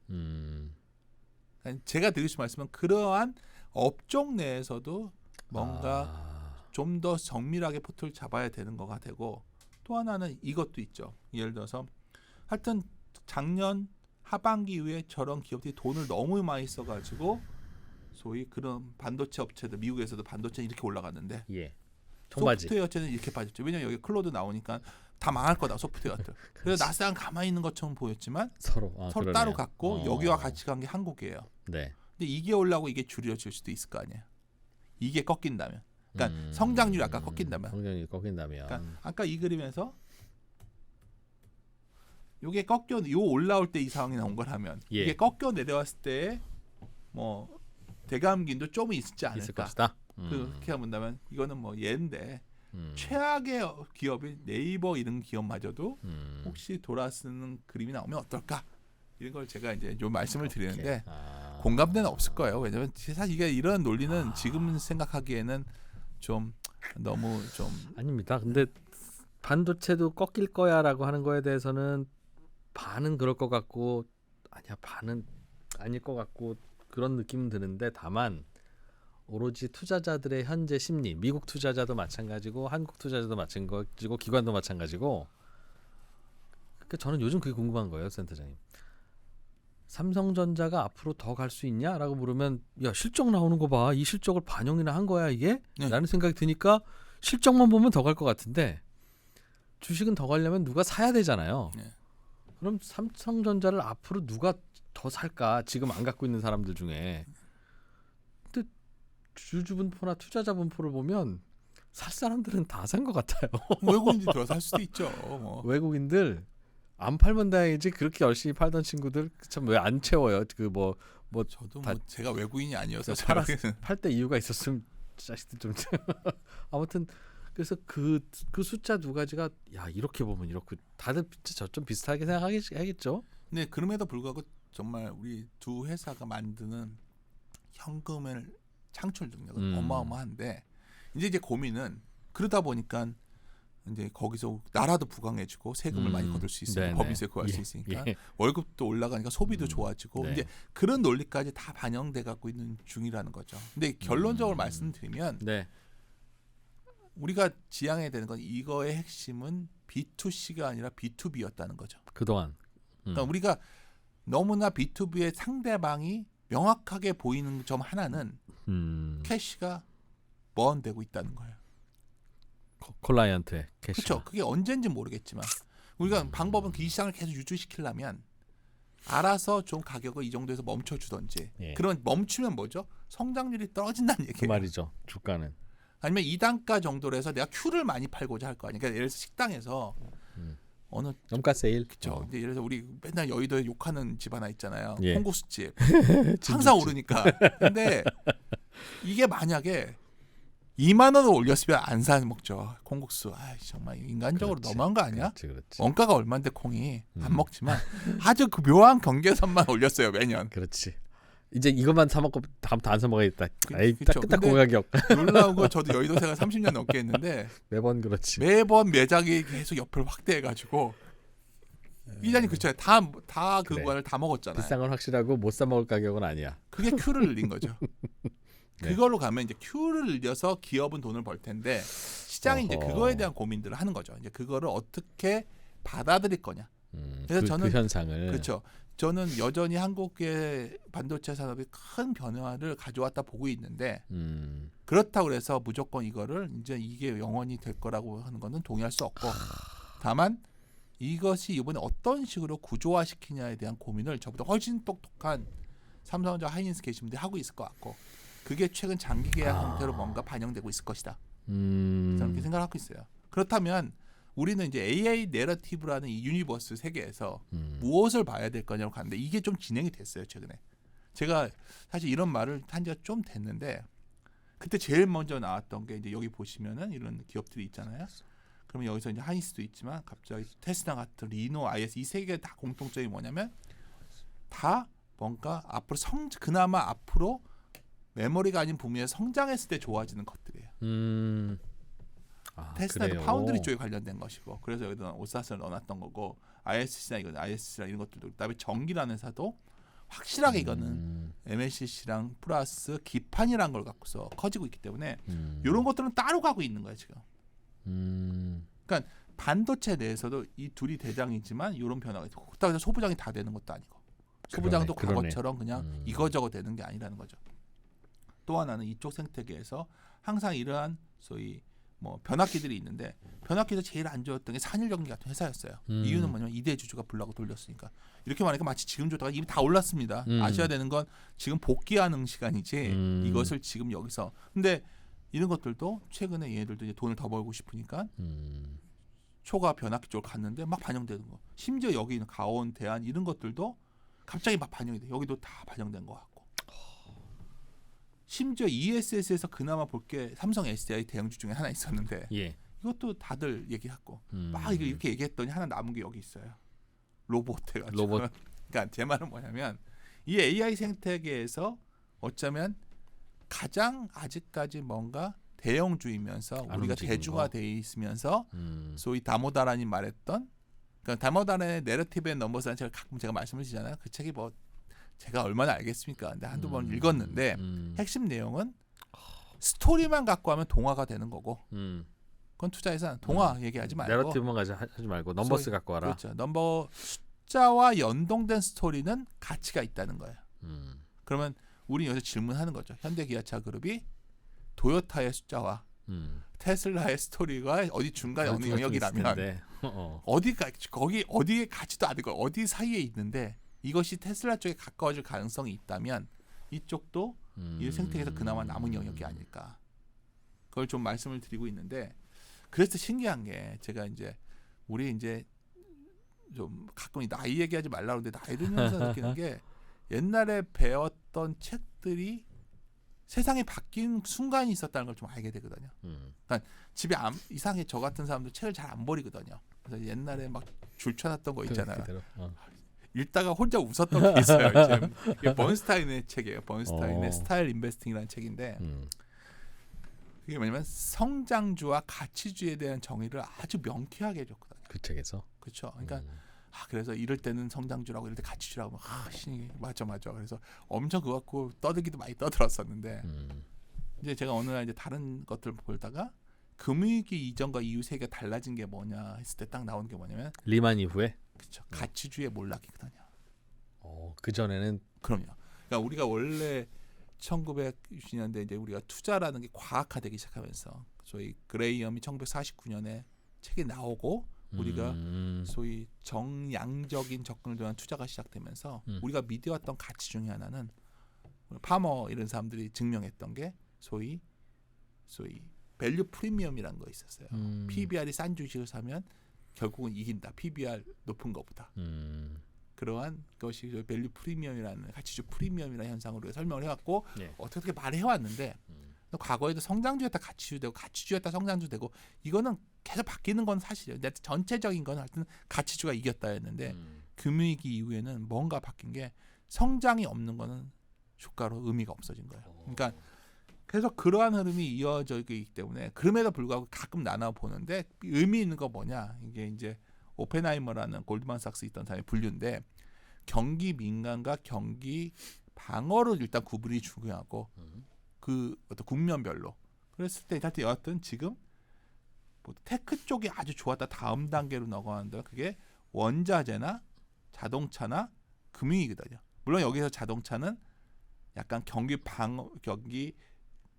제가 드리고 싶은 말씀은 그러한 업종 내에서도 뭔가 좀 더 정밀하게 포트를 잡아야 되는 거가 되고 또 하나는 이것도 있죠. 예를 들어서 하여튼 작년 하반기 이후에 저런 기업들이 돈을 너무 많이 써가지고 소위 그런 반도체 업체들 미국에서도 반도체는 이렇게 올라갔는데 소프트웨어 업체는 이렇게 빠졌죠. 왜냐하면 여기 클로드 나오니까 다 망할 거다 소프트웨어들. 그래서 나스닥은 가만히 있는 것처럼 보였지만 서로 따로 갔고 여기와 같이 간 게 한국이에요. 근데 이게 올라오고 이게 줄여질 수도 있을 거 아니에요. 이게 꺾인다면. 그러니까 성장률이 아까 꺾인다면. 성장률이 꺾인다면. 그러니까 아까 이 그림에서 이게 요 올라올 때 이 상황이 나온 걸 하면 이게 꺾여 내려왔을 때 뭐 대감기도 좀 있지 않을까. 있을 것이다. 그렇게 본다면 이거는 뭐 예인데 최악의 기업이 네이버 이런 기업마저도 혹시 돌아서는 그림이 나오면 어떨까? 이런 걸 제가 이제 좀 말씀을 드리는데 공감대는 없을 거예요. 왜냐하면 사실 이게 이런 논리는 지금 생각하기에는 좀 너무 좀 아닙니다. 근데 반도체도 꺾일 거야라고 하는 거에 대해서는 반은 그럴 것 같고 아니야 반은 아닐 것 같고 그런 느낌은 드는데 다만 오로지 투자자들의 현재 심리, 미국 투자자도 마찬가지고 한국 투자자도 마찬가지고 기관도 마찬가지고 그러니까 저는 요즘 그게 궁금한 거예요, 센터장님. 삼성전자가 앞으로 더 갈 수 있냐라고 물으면 야 실적 나오는 거 봐. 이 실적을 반영이나 한 거야 이게? 라는 생각이 드니까 실적만 보면 더 갈 것 같은데 주식은 더 가려면 누가 사야 되잖아요. 그럼 삼성전자를 앞으로 누가 더 살까? 지금 안 갖고 있는 사람들 중에. 근데 주주 분포나 투자자 분포를 보면 살 사람들은 다 산 것 같아요. 외국인들이 더 살 수도 있죠. 뭐. 외국인들 안 팔면 다행이지 그렇게 열심히 팔던 친구들 참 왜 안 채워요? 그 뭐 저도 뭐 제가 외국인이 아니어서 팔 때 이유가 있었으면 자식들 좀 아무튼 그래서 그 숫자 두 가지가 야 이렇게 보면 이렇게 다들 좀 비슷하게 생각하겠죠. 네 그럼에도 불구하고 정말 우리 두 회사가 만드는 현금을 창출 능력은 어마어마한데 이제 고민은 그러다 보니까 이제 거기서 나라도 부강해지고 세금을 많이 거둘 수 있으니까 법인세 구할 수 있으니까 월급도 올라가니까 소비도 좋아지고 이제 그런 논리까지 다 반영돼 갖고 있는 중이라는 거죠. 근데 결론적으로 말씀드리면 우리가 지향해야 되는 건 이거의 핵심은 B2C가 아니라 B2B였다는 거죠. 그동안 그러니까 우리가 너무나 B2B의 상대방이 명확하게 보이는 점 하나는 캐시가 보완되고 있다는 거예요. 클라이언트의 캐시. 그렇죠. 그게 언젠지 모르겠지만 우리가 방법은 이 시장을 계속 유지시키려면 알아서 좀 가격을 이 정도에서 멈춰주던지. 그런 멈추면 뭐죠? 성장률이 떨어진다는 얘기예요. 그 말이죠. 주가는. 아니면 2단가 정도로 해서 내가 큐를 많이 팔고자 할 거 아니에요. 그러니까 예를 들어서 식당에서 어느 염가 세일. 그렇죠. 근데 예를 들어서 우리 맨날 여의도에 욕하는 집 하나 있잖아요. 예. 콩국수집. 항상 오르니까. 근데 이게 만약에 2만 원을 올렸으면 안 사 먹죠. 콩국수. 아, 정말 인간적으로 그렇지. 너무한 거 아니야? 그렇지. 원가가 얼마인데 콩이 안 먹지만 아주 그 묘한 경계선만 올렸어요 매년. 그렇지. 이제 이것만 사 먹고 다음부터 안 사 먹어야겠다. 에이, 그쵸. 딱 공가격. 놀라운 거 저도 여의도 생활 30년 넘게 했는데 매번 그렇지. 매번 매장이 계속 옆을 확대해가지고 이자님 그쵸. 다 그래. 그거를 다 먹었잖아요. 비싼 건 확실하고 못 사 먹을 가격은 아니야. 그게 큐를 늘린 거죠. 네. 그걸로 가면 이제 큐를 늘려서 기업은 돈을 벌 텐데 시장이 이제 그거에 대한 고민들을 하는 거죠. 이제 그거를 어떻게 받아들일 거냐. 그래서 저는 그 현상을 그렇죠. 저는 여전히 한국의 반도체 산업이 큰 변화를 가져왔다 보고 있는데 그렇다고 해서 무조건 이거를 이제 이게 영원히 될 거라고 하는 거는 동의할 수 없고 다만 이것이 이번에 어떤 식으로 구조화시키냐에 대한 고민을 저보다 훨씬 똑똑한 삼성전자 하이닉스 계신 분들이 하고 있을 것 같고 그게 최근 장기 계약 형태로 뭔가 반영되고 있을 것이다. 저는 그렇게 생각을 하고 있어요. 그렇다면 우리는 이제 AI 내러티브라는 이 유니버스 세계에서 무엇을 봐야 될 거냐고 가는데 이게 좀 진행이 됐어요 최근에. 제가 사실 이런 말을 한 지가 좀 됐는데 그때 제일 먼저 나왔던 게 이제 여기 보시면은 이런 기업들이 있잖아요. 그러면 여기서 이제 하이닉스도 있지만 갑자기 테스라 같은 리노, IS 이 세 개 다 공통점이 뭐냐면 다 뭔가 앞으로 그나마 앞으로 메모리가 아닌 분야에서 성장했을 때 좋아지는 것들이에요. 테스라도 그래요? 파운드리 쪽에 관련된 것이고 그래서 여기다 오사스를 넣어놨던 거고 ISC나 이런 것들도 그다음에 전기라는 회사도 확실하게 이거는 MLCC랑 플러스 기판이라는 걸 갖고서 커지고 있기 때문에 이런 것들은 따로 가고 있는 거예요 지금. 그러니까 반도체 내에서도 이 둘이 대장이지만 이런 변화가 있고 그렇다고 해서 소부장이 다 되는 것도 아니고 소부장도 그러네. 과거처럼 그냥 이거저거 되는 게 아니라는 거죠. 또 하나는 이쪽 생태계에서 항상 이러한 소위 뭐 변압기들이 있는데 변압기에서 제일 안 좋았던 게 산일전기 같은 회사였어요. 이유는 뭐냐면 이대 주주가 불나고 돌렸으니까. 이렇게 말하니까 마치 지금 좋다가 이미 다 올랐습니다. 아셔야 되는 건 지금 복귀하는 시간이지 이것을 지금 여기서. 근데 이런 것들도 최근에 얘네들도 이제 돈을 더 벌고 싶으니까 초과 변압기 쪽으로 갔는데 막 반영되는 거. 심지어 여기 있는 가온, 대안 이런 것들도 갑자기 막 반영이 돼. 여기도 다 반영된 것 같고. 심지어 ESS에서 그나마 볼 게 삼성 SDI 대형주 중에 하나 있었는데 이것도 다들 얘기하고 막 이렇게 얘기했더니 하나 남은 게 여기 있어요. 로봇 해가지고. 로봇. 그러니까 제 말은 뭐냐면 이 AI 생태계에서 어쩌면 가장 아직까지 뭔가 대형주이면서 우리가 대중화돼 있으면서 소위 다모다란이 말했던 그러니까 다모다란의 내러티브의 넘버스라는 책을 가끔 제가 말씀을 드리잖아요. 그 책이 뭐 제가 얼마나 알겠습니까? 근데 한두 번 읽었는데 핵심 내용은 스토리만 갖고 하면 동화가 되는 거고 그건 투자에서는 동화 얘기하지 말고 내러티브만 하지 말고 넘버스 갖고 와라. 그렇죠. 넘버 숫자와 연동된 스토리는 가치가 있다는 거예요. 그러면 우리 여기서 질문하는 거죠. 현대기아차 그룹이 도요타의 숫자와 테슬라의 스토리가 어디 중간에 어느 영역이라면 어디에 가지도 않고 어디 사이에 있는데 이것이 테슬라 쪽에 가까워질 가능성이 있다면 이쪽도 이 생태계에서 그나마 남은 영역이 아닐까. 그걸 좀 말씀을 드리고 있는데 그래서 신기한 게 제가 이제 우리 이제 좀 가끔 나이 얘기하지 말라고 하는데 나이 들면서 느끼는 게 옛날에 배웠던 책들이 세상이 바뀐 순간이 있었다는 걸 좀 알게 되거든요. 그러니까 집에 이상하게 저 같은 사람도 책을 잘 안 버리거든요. 그래서 옛날에 막 줄쳐놨던 거 있잖아요. 읽다가 혼자 웃었던 게 있어요. 이게 번스타인의 책이에요. 번스타인의 스타일 인베스팅이라는 책인데 그게 뭐냐면 성장주와 가치주에 대한 정의를 아주 명쾌하게 해줬거든요. 그 책에서. 그렇죠. 그러니까 그래서 이럴 때는 성장주라고 이럴 때 가치주라고 맞아. 그래서 엄청 그거 갖고 떠들기도 많이 떠들었었는데 이제 제가 어느 날 이제 다른 것들 보다가 금융위기 이전과 이후 세계가 달라진 게 뭐냐 했을 때 딱 나오는 게 뭐냐면 리만 이후에 그렇죠. 가치주의 몰락이거든요. 그 전에는 그럼요. 그러니까 우리가 원래 1960년대 이제 우리가 투자라는 게 과학화되기 시작하면서 소위 그레이엄이 1949년에 책이 나오고 우리가 소위 정량적인 접근을 통한 투자가 시작되면서 우리가 믿어왔던 가치 중에 하나는 파머 이런 사람들이 증명했던 게 소위 밸류 프리미엄이라는 거 있었어요. PBR이 싼 주식을 사면 결국은 이긴다. PBR 높은 것보다. 그러한 것이 밸류 프리미엄이라는 가치주 프리미엄이라는 현상으로 설명을 해왔고 어떻게 말해왔는데 과거에도 성장주였다 가치주 되고 가치주였다 성장주 되고 이거는 계속 바뀌는 건 사실이에요. 근데 전체적인 건 하여튼 가치주가 이겼다였는데 금융위기 이후에는 뭔가 바뀐 게 성장이 없는 거는 주가로 의미가 없어진 거예요. 그러니까 계속 그러한 흐름이 이어져 있기 때문에 그럼에도 불구하고 가끔 나눠 보는데 의미 있는 거 뭐냐 이게 이제 오펜하이머라는 골드만삭스 있던 사람의 분류인데 경기 민감과 경기 방어를 일단 구분이 중요하고 그 어떤 국면별로 그랬을 때 여하튼 지금 뭐 테크 쪽이 아주 좋았다 다음 단계로 넘어가는데 그게 원자재나 자동차나 금융이거든요. 물론 여기서 자동차는 약간 경기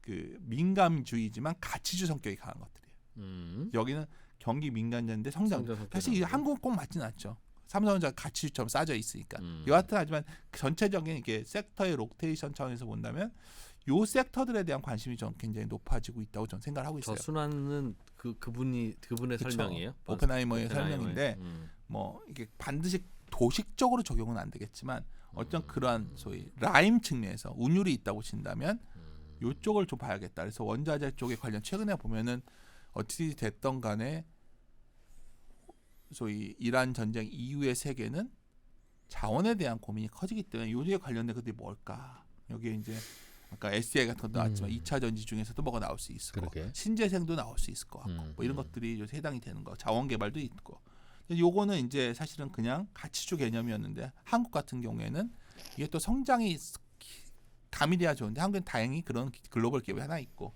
그 민감주의지만 가치주 성격이 강한 것들이에요. 여기는 경기 민감자인데 성장. 사실 이 한국은 꼭 맞지는 않죠. 삼성전자 가치주처럼 싸져 있으니까. 여하튼 하지만 전체적인 이게 섹터의 로테이션 차원에서 본다면 요 섹터들에 대한 관심이 좀 굉장히 높아지고 있다고 저는 생각을 하고 있어요. 저 순환은 그분의 그쵸. 설명이에요? 오펜하이머의 설명인데 뭐 이게 반드시 도식적으로 적용은 안 되겠지만 어떤 그러한 소위 라임 측면에서 운율이 있다고 친다면 요쪽을 좀 봐야겠다. 그래서 원자재 쪽에 관련 최근에 보면은 어찌 됐던 간에 소위 이란 전쟁 이후의 세계는 자원에 대한 고민이 커지기 때문에 요지에 관련된 것들이 뭘까? 여기에 이제 아까 SDI 같은 것도 나왔지만 2차 전지 중에서도 뭐가 나올 수 있을 거, 신재생도 나올 수 있을 것 같고 뭐 이런 것들이 요새 해당이 되는 거, 자원 개발도 있고. 요거는 이제 사실은 그냥 가치주 개념이었는데 한국 같은 경우에는 이게 또 성장이 가미돼야 좋은데 한국은 다행히 그런 글로벌 기업이 하나 있고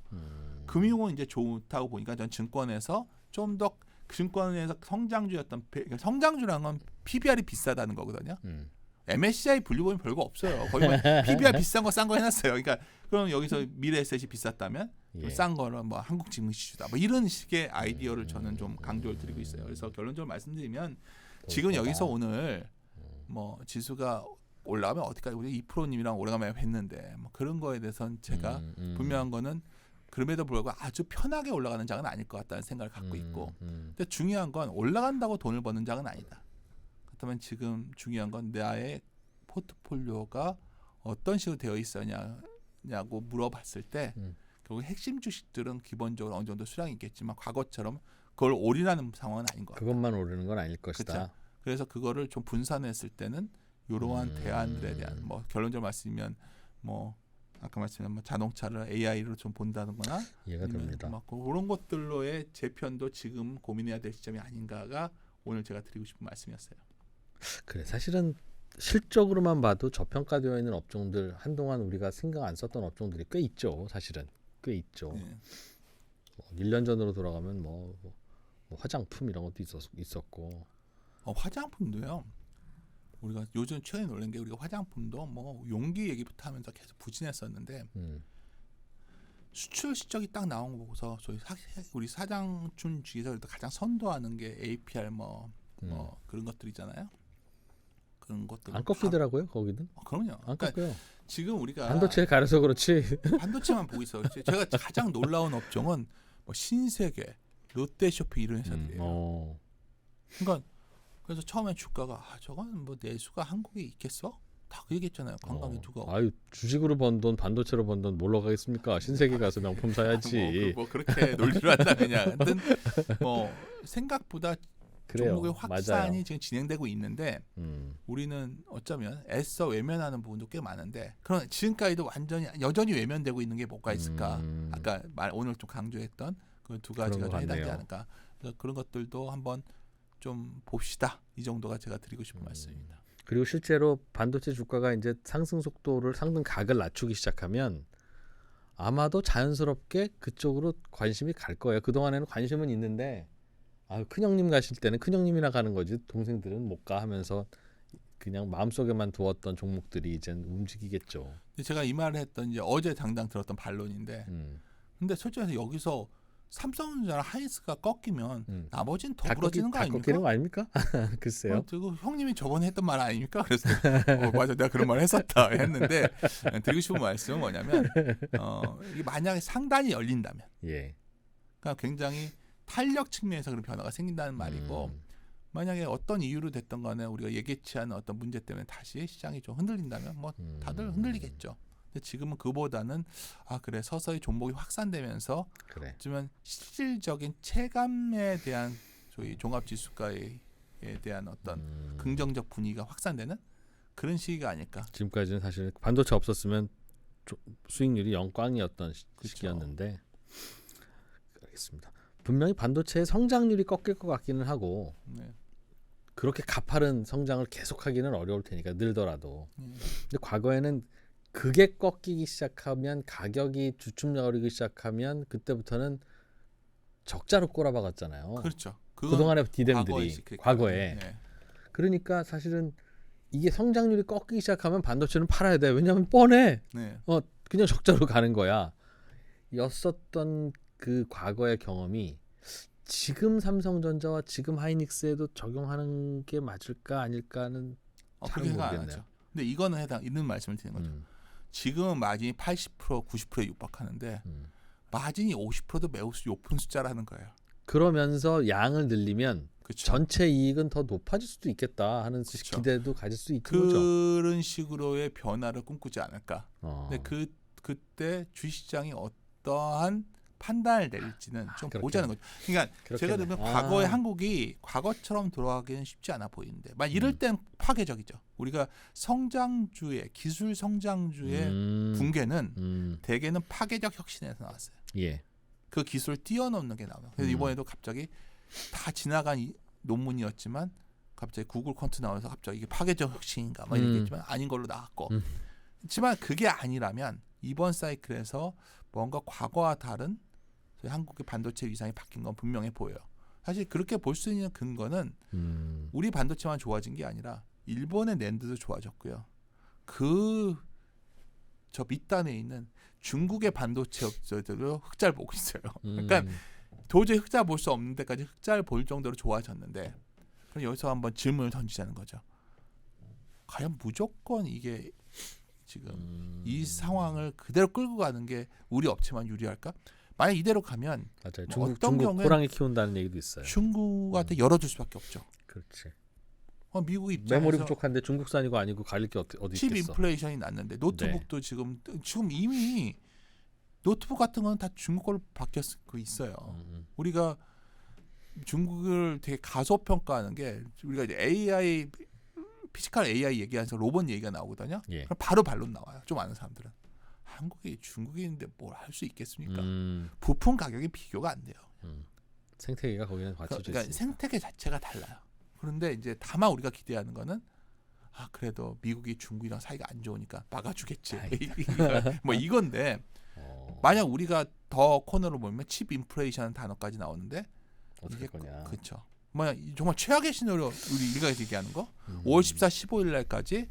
금융은 이제 좋다고 보니까 전 증권에서 좀 더 증권에서 성장주였던 성장주라는 건 PBR이 비싸다는 거거든요. MSCI 분류 보면 별거 없어요. 거의 뭐 PBR 비싼 거 싼 거 해놨어요. 그러니까 그럼 여기서 미래에셋이 비쌌다면 싼 거는 뭐 한국 증시주다. 뭐 이런 식의 아이디어를 저는 좀 강조를 드리고 있어요. 그래서 결론적으로 말씀드리면 지금 여기서 오늘 뭐 지수가 올라가면 어디까지 우리 2%님이랑 오래간만에 했는데 뭐 그런 거에 대해서는 제가 분명한 거는 그럼에도 불구하고 아주 편하게 올라가는 장은 아닐 것 같다는 생각을 갖고 있고 근데 중요한 건 올라간다고 돈을 버는 장은 아니다. 그렇다면 지금 중요한 건 나의 포트폴리오가 어떤 식으로 되어 있었냐고 물어봤을 때 결국 핵심 주식들은 기본적으로 어느 정도 수량이 있겠지만 과거처럼 그걸 올인하는 상황은 아닌 것 같다. 그것만 오르는 건 아닐 것이다. 그쵸? 그래서 그거를 좀 분산했을 때는 이러한 대안들에 대한 뭐 결론적으로 말씀이면 뭐 아까 말씀한 뭐 자동차를 AI로 좀 본다는거나 이해가 됩니다. 뭐 그런 것들로의 재편도 지금 고민해야 될 시점이 아닌가가 오늘 제가 드리고 싶은 말씀이었어요. 그래 사실은 실적으로만 봐도 저평가되어 있는 업종들 한동안 우리가 신경 안 썼던 업종들이 꽤 있죠. 사실은 꽤 있죠. 뭐 1년 전으로 돌아가면 뭐 화장품 이런 것도 있었고 화장품도요. 우리가 요즘 최근에 놀란 게 우리가 화장품도 뭐 용기 얘기부터 하면서 계속 부진했었는데 수출 실적이 딱 나온 거 보고서 저희 우리 사장준 주에서 가장 선도하는 게 APR 뭐 그런 것들이잖아요. 그런 것들 안 꺾이더라고요. 거기는. 그럼요. 안 꺾여요. 그러니까 지금 우리가 반도체에 가려서 그렇지. 반도체만 보고 있어요. 제가 가장 놀라운 업종은 뭐 신세계, 롯데쇼핑 이런 회사들이에요. 그러니까 그래서 처음에 주가가 저건 뭐 내수가 한국에 있겠어? 다 그 얘기했잖아요. 관광이 누가? 아유 주식으로 번 돈, 반도체로 번 돈 뭘로 가겠습니까? 신세계 가서 명품 사야지. 뭐 그렇게 논리를 한다면야. 하여튼 뭐 생각보다 그래요. 종목의 확산이 맞아요. 지금 진행되고 있는데 우리는 어쩌면 애써 외면하는 부분도 꽤 많은데 그런 지금까지도 완전히 여전히 외면되고 있는 게 뭐가 있을까? 아까 오늘 좀 강조했던 그 두 가지가 좀 해당되지 않을까? 그래서 그런 것들도 한번 좀 봅시다. 이 정도가 제가 드리고 싶은 말씀입니다. 그리고 실제로 반도체 주가가 이제 상승 각을 낮추기 시작하면 아마도 자연스럽게 그쪽으로 관심이 갈 거예요. 그동안에는 관심은 있는데 큰형님 가실 때는 큰형님이나 가는 거지 동생들은 못 가 하면서 그냥 마음속에만 두었던 종목들이 이젠 움직이겠죠. 제가 이 말을 했던 이제 어제 당장 들었던 반론인데 근데 솔직히 여기서 삼성전자랑 하이닉스가 꺾이면 나머지는 더 부러지는 거 아닙니까? 꺾이는 거 아닙니까? 글쎄요. 그리고 형님이 저번에 했던 말 아닙니까? 그래서 맞아 내가 그런 말 했었다 했는데 드리고 싶은 말씀은 뭐냐면 이게 만약에 상단이 열린다면 그러니까 굉장히 탄력 측면에서 그런 변화가 생긴다는 말이고 만약에 어떤 이유로 됐던 간에 우리가 예기치 않은 어떤 문제 때문에 다시 시장이 좀 흔들린다면 뭐 다들 흔들리겠죠. 근데 지금은 그보다는 그래 서서히 종목이 확산되면서 하지만 실질적인 체감에 대한 저희 종합지수가에 대한 어떤 긍정적 분위기가 확산되는 그런 시기가 아닐까. 지금까지는 사실 반도체 없었으면 수익률이 영광이었던 시기였는데 알겠습니다. 분명히 반도체의 성장률이 꺾일 것 같기는 하고 그렇게 가파른 성장을 계속하기는 어려울 테니까 늘더라도 근데 과거에는 그게 꺾이기 시작하면 가격이 주춤거리기 시작하면 그때부터는 적자로 꼬라박았잖아요. 그렇죠. 그동안의 디램들이 과거에. 그러니까 사실은 이게 성장률이 꺾이기 시작하면 반도체는 팔아야 돼. 왜냐하면 뻔해. 그냥 적자로 가는 거야. 였었던 그 과거의 경험이 지금 삼성전자와 지금 하이닉스에도 적용하는 게 맞을까 아닐까는 잘 모르겠네요. 근데 이거는 있는 말씀을 드리는 거죠. 지금은 마진이 80% 90%에 육박하는데 마진이 50%도 매우 높은 숫자라는 거예요. 그러면서 양을 늘리면 그쵸. 전체 이익은 더 높아질 수도 있겠다 하는 기대도 가질 수 있는 거죠. 그런 식으로의 변화를 꿈꾸지 않을까. 근데 그때 주식시장이 어떠한 판단을 내릴지는 좀 보자는 거죠. 그러니까 제가 들면 과거의 한국이 과거처럼 돌아가기는 쉽지 않아 보이는데 이럴 땐 파괴적이죠. 우리가 성장주의 기술 성장주의 붕괴는 대개는 파괴적 혁신에서 나왔어요. 그 기술을 뛰어넘는 게 나와요. 그래서 이번에도 갑자기 다 지나간 논문이었지만 갑자기 구글 퀀트 나와서 갑자기 이게 파괴적 혁신인가 막 이랬지만 아닌 걸로 나왔고 하지만 그게 아니라면 이번 사이클에서 뭔가 과거와 다른 한국의 반도체 위상이 바뀐 건 분명해 보여요. 사실 그렇게 볼 수 있는 근거는 우리 반도체만 좋아진 게 아니라 일본의 낸드도 좋아졌고요. 저 밑단에 있는 중국의 반도체 업체들도 흑자를 보고 있어요. 그러니까 도저히 흑자 볼 수 없는 데까지 흑자를 볼 정도로 좋아졌는데 그럼 여기서 한번 질문을 던지자는 거죠. 과연 무조건 이게 지금 이 상황을 그대로 끌고 가는 게 우리 업체만 유리할까? 만약 이대로 가면 맞아요. 중국 호랑이 키운다는 얘기도 있어요. 중국한테 열어줄 수밖에 없죠. 그렇지. 미국 입장에서 메모리 부족한데 중국산이고 아니고 가릴 게 어디 칩 있겠어. 인플레이션이 났는데 노트북도 지금 이미 노트북 같은 건 다 중국 걸로 바뀌었고 있어요. 우리가 중국을 되게 가소평가하는 게 우리가 이제 AI 피지컬 AI 얘기하면서 로봇 얘기가 나오거든요. 그럼 바로 반론 나와요. 좀 아는 사람들은 한국이 중국인데 뭘 할 수 있겠습니까? 부품 가격이 비교가 안 돼요. 생태계가 거기는 받쳐져 있으니까. 그러니까 생태계 자체가 달라요. 그런데 이제 다만 우리가 기대하는 거는 그래도 미국이 중국이랑 사이가 안 좋으니까 막아주겠지. 뭐 이건데 만약 우리가 더 코너로 보면 칩 인플레이션 단어까지 나오는데 어떻게 거냐? 그렇죠. 정말 최악의 시나리오 우리가 얘기하는 거 5월 14, 15일 날까지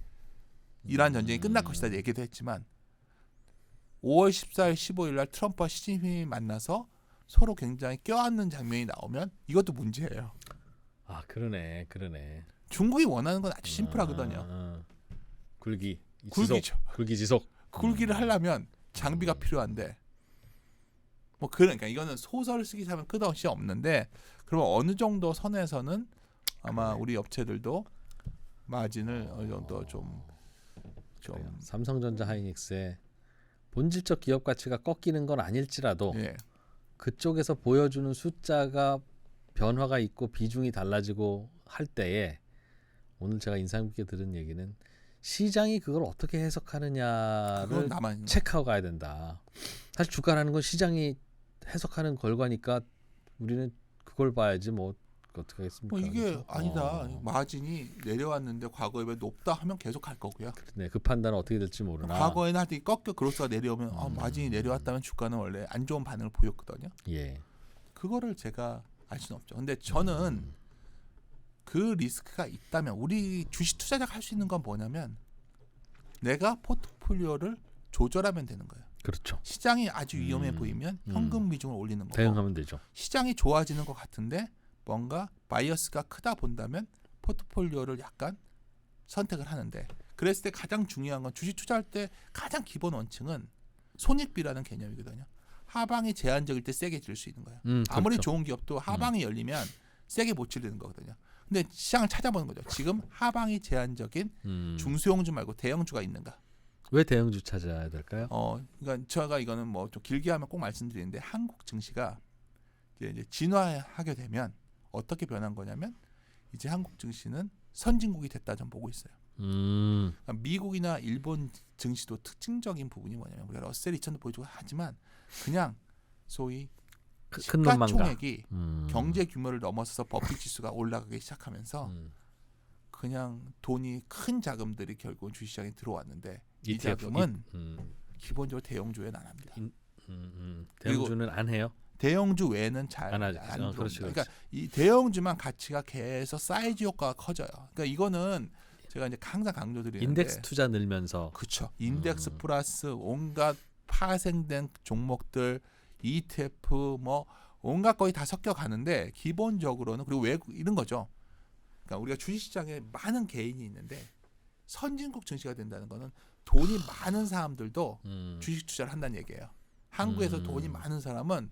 이란 전쟁이 끝날 것이다 얘기도 했지만 5월 14일, 15일 날 트럼프와 시진핑이 만나서 서로 굉장히 껴안는 장면이 나오면 이것도 문제예요. 그러네. 중국이 원하는 건 아주 심플하거든요. 굴기죠. 굴기 지속. 굴기를 하려면 장비가 필요한데 그러니까 이거는 소설 쓰기 하면 끝없이 없는데 그러면 어느 정도 선에서는 아마 우리 업체들도 마진을 어느 정도 좀 삼성전자 하이닉스의 본질적 기업 가치가 꺾이는 건 아닐지라도 그쪽에서 보여주는 숫자가 변화가 있고 비중이 달라지고 할 때에 오늘 제가 인상 깊게 들은 얘기는 시장이 그걸 어떻게 해석하느냐를 체크하고 가야 된다. 사실 주가라는 건 시장이 해석하는 결과니까 우리는 그걸 봐야지 뭐 어떻게 하겠습니까? 이게 그렇죠? 아니다. 마진이 내려왔는데 과거에 비해 높다 하면 계속 갈 거고요. 네, 그 판단은 어떻게 될지 모르나. 과거에는 하여튼 꺾여 그로스가 내려오면 마진이 내려왔다면 주가는 원래 안 좋은 반응을 보였거든요. 예. 그거를 제가 알 수는 없죠. 근데 저는 그 리스크가 있다면 우리 주식 투자자가 할 수 있는 건 뭐냐면 내가 포트폴리오를 조절하면 되는 거예요. 그렇죠. 시장이 아주 위험해 보이면 현금 비중을 올리는 거고 대응하면 되죠. 시장이 좋아지는 것 같은데 뭔가 바이어스가 크다 본다면 포트폴리오를 약간 선택을 하는데 그랬을 때 가장 중요한 건 주식 투자할 때 가장 기본 원칙은 손익비라는 개념이거든요. 하방이 제한적일 때 세게 질 수 있는 거예요. 아무리 그렇죠. 좋은 기업도 하방이 열리면 세게 못 지르는 거거든요. 근데 시장을 찾아보는 거죠. 지금 하방이 제한적인 중소형주 말고 대형주가 있는가? 왜 대형주 찾아야 될까요? 그러니까 제가 이거는 뭐 좀 길게 하면 꼭 말씀드리는데 한국 증시가 이제 진화하게 되면 어떻게 변한 거냐면 이제 한국 증시는 선진국이 됐다 좀 보고 있어요. 그러니까 미국이나 일본 증시도 특징적인 부분이 뭐냐면 우리가 러셀 2000도 보여주고 하지만 그냥 소위 시가총액이 경제 규모를 넘어서서 버핏 지수가 올라가기 시작하면서 그냥 돈이 큰 자금들이 결국은 주식시장에 들어왔는데 이 자금은 기본적으로 대형주에 안 합니다. 대형주는 안 해요? 대형주 외에는 잘 안 들어옵니다. 그러니까 이 대형주만 가치가 계속 사이즈 효과가 커져요. 그러니까 이거는 제가 이제 항상 강조드리는데 인덱스 투자 늘면서 그렇죠. 인덱스 플러스 온갖 파생된 종목들 ETF 뭐 온갖 거의 다 섞여 가는데 기본적으로는 그리고 왜 이런 거죠. 그러니까 우리가 주식시장에 많은 개인이 있는데 선진국 증시가 된다는 거는 돈이 많은 사람들도 주식 투자를 한다는 얘기예요. 한국에서 돈이 많은 사람은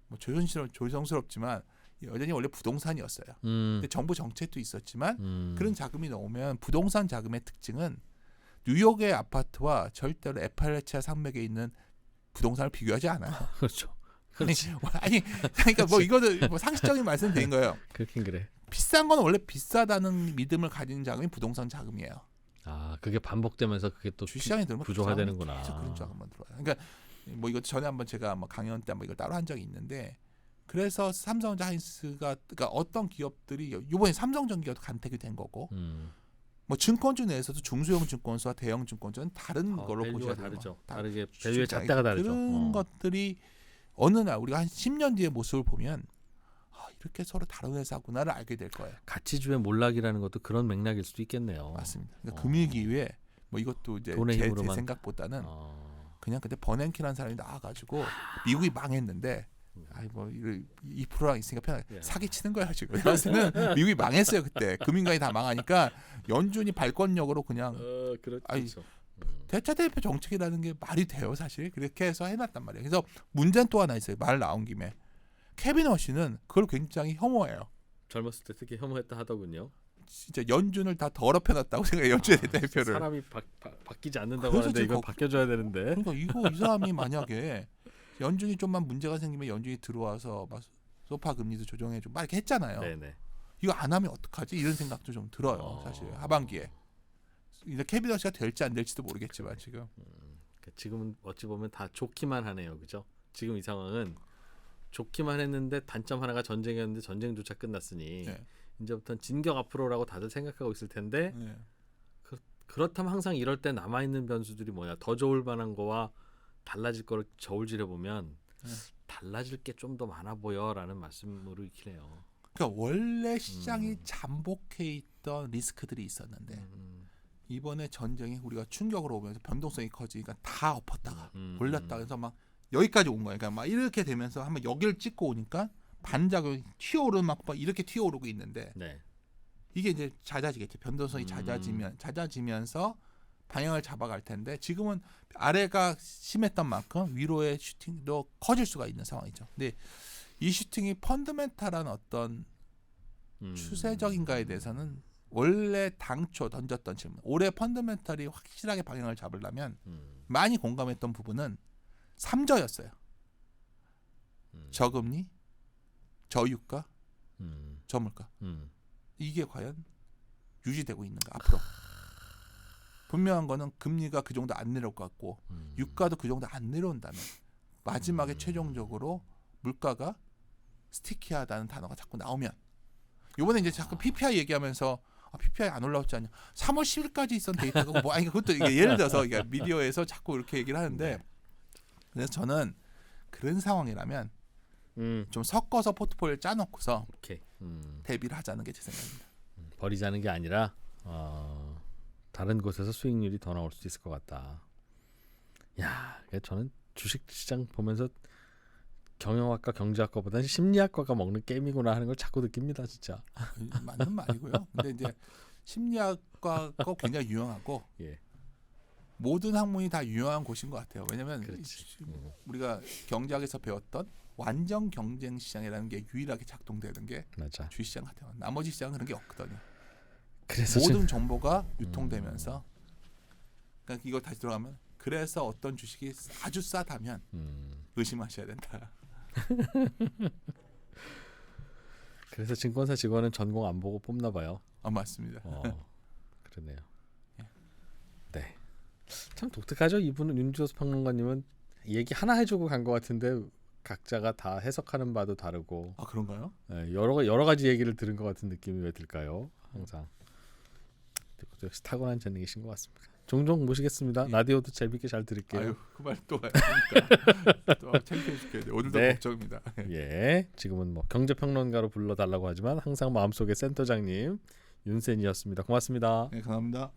뭐 조성스럽지만 여전히 원래 부동산이었어요. 근데 정부 정책도 있었지만 그런 자금이 나오면 부동산 자금의 특징은 뉴욕의 아파트와 절대로 에팔레치아 산맥에 있는 부동산을 비교하지 않아요. 그렇죠. 아니 그러니까 뭐 이거는 뭐 상식적인 말씀 드린 거예요. 그렇긴 그래. 비싼 건 원래 비싸다는 믿음을 가진 자금이 부동산 자금이에요. 아, 그게 반복되면서 그게 또 주시장에 들면 구조화되는구나. 계속 그런 자금만 들어와요. 그러니까 뭐 이거 전에 한번 제가 뭐 강연 때 한번 이걸 따로 한 적이 있는데 그래서 삼성전자 하이닉스가 그러니까 어떤 기업들이 이번에 삼성전기가 간택이 된 거고 뭐 증권주 내에서도 중소형 증권수와 대형 증권주는 다른 걸로 보셔야 돼요. 다르죠. 다르게 밸류의 잣대가 다르죠. 그런 것들이 어느 날 우리가 한 10년 뒤의 모습을 보면 이렇게 서로 다른 회사구나를 알게 될 거예요. 가치주의 몰락이라는 것도 그런 맥락일 수도 있겠네요. 맞습니다. 그러니까 금일기후에 뭐 이것도 이제 제 생각보다는 그냥 그때 버냉키라는 사람이 나와가지고 미국이 망했는데 뭐 2%랑 있으니까 편하게 사기 치는 거야 지금. 그래서는 미국이 망했어요 그때. 금융가이 다 망하니까 연준이 발권력으로 그냥 그렇죠. 대차 대표 정책이라는 게 말이 돼요 사실. 그렇게 해서 해놨단 말이에요. 그래서 문제는 또 하나 있어요. 말 나온 김에 케빈 허쉬는 그걸 굉장히 혐오해요. 젊었을 때 특히 혐오했다 하더군요. 진짜 연준을 다 더럽혀놨다고 생각해요. 연준의 대표를. 사람이 바뀌지 않는다고 하는데 이건 바뀌어줘야 되는데. 그러니까 이 사람이 만약에 연준이 좀만 문제가 생기면 연준이 들어와서 막 소파 금리도 조정해주고 막 이렇게 했잖아요. 네네. 이거 안 하면 어떡하지? 이런 생각도 좀 들어요. 사실 하반기에. 이제 케빈 허쉬가 될지 안 될지도 모르겠지만 지금. 그러니까 지금은 어찌 보면 다 좋기만 하네요. 그죠? 지금 이 상황은 좋기만 했는데 단점 하나가 전쟁이었는데 전쟁조차 끝났으니 이제부터는 진격 앞으로라고 다들 생각하고 있을 텐데 그렇다면 항상 이럴 때 남아있는 변수들이 뭐냐. 더 좋을 만한 거와 달라질 거를 저울질해 보면 달라질 게 좀 더 많아 보여라는 말씀으로 익히네요. 그러니까 원래 시장이 잠복해 있던 리스크들이 있었는데 이번에 전쟁이 우리가 충격으로 오면서 변동성이 커지니까 다 엎었다가 올렸다가 해서 막 여기까지 온 거예요. 그러니까 막 이렇게 되면서 한번 여기를 찍고 오니까 반작용이 튀어오르면 막 이렇게 튀어오르고 있는데 이게 이제 잦아지겠죠. 변동성이 잦아지면서 방향을 잡아갈 텐데 지금은 아래가 심했던 만큼 위로의 슈팅도 커질 수가 있는 상황이죠. 근데 이 슈팅이 펀더멘탈한 어떤 추세적인가에 대해서는 원래 당초 던졌던 질문 올해 펀더멘탈이 확실하게 방향을 잡으려면 많이 공감했던 부분은 3저였어요. 저금리, 저유가, 저물가. 음. 이게 과연 유지되고 있는가 앞으로. 분명한 거는 금리가 그 정도 안 내려올 것 같고 유가도 그 정도 안 내려온다면 마지막에 최종적으로 물가가 스티키하다는 단어가 자꾸 나오면 이번에 이제 자꾸 PPI 얘기하면서 PPI 안 올라왔지 않냐. 3월 10일까지 있던 데이터가 뭐 아니 그것도 이게 예를 들어서 이게 미디어에서 자꾸 이렇게 얘기를 하는데 그래서 저는 그런 상황이라면 좀 섞어서 포트폴리오를 짜놓고서 대비를 하자는 게 제 생각입니다. 버리자는 게 아니라 다른 곳에서 수익률이 더 나올 수도 있을 것 같다. 야, 저는 주식시장 보면서 경영학과 경제학과보다는 심리학과가 먹는 게임이구나 하는 걸 자꾸 느낍니다, 진짜. 맞는 말이고요. 근데 이제 심리학과가 굉장히 유용하고 모든 학문이 다 유용한 곳인 것 같아요. 왜냐하면 우리가 경제학에서 배웠던 완전 경쟁 시장이라는 게 유일하게 작동되는 게 맞아. 주식시장 같아요. 나머지 시장은 그런 게 없거든요. 그래서 모든 정보가 유통되면서 그러니까 이걸 다시 들어가면 그래서 어떤 주식이 아주 싸다면 의심하셔야 된다. 그래서 증권사 직원은 전공 안 보고 뽑나 봐요. 맞습니다. 그러네요. 네. 참 독특하죠. 이분은 윤주호수 평론가님은 얘기 하나 해주고 간 것 같은데 각자가 다 해석하는 바도 다르고. 그런가요? 네, 여러 가지 얘기를 들은 것 같은 느낌이 왜 들까요? 항상. 역시 타고난 재능이신 것 같습니다. 종종 모시겠습니다. 라디오도 재밌게 잘 들을게요. 아유, 그 말 또 하니까 또 창피해 죽겠네. 오늘도 걱정입니다. 지금은 뭐 경제평론가로 불러달라고 하지만 항상 마음속에 센터장님 윤센이었습니다. 고맙습니다. 네, 감사합니다.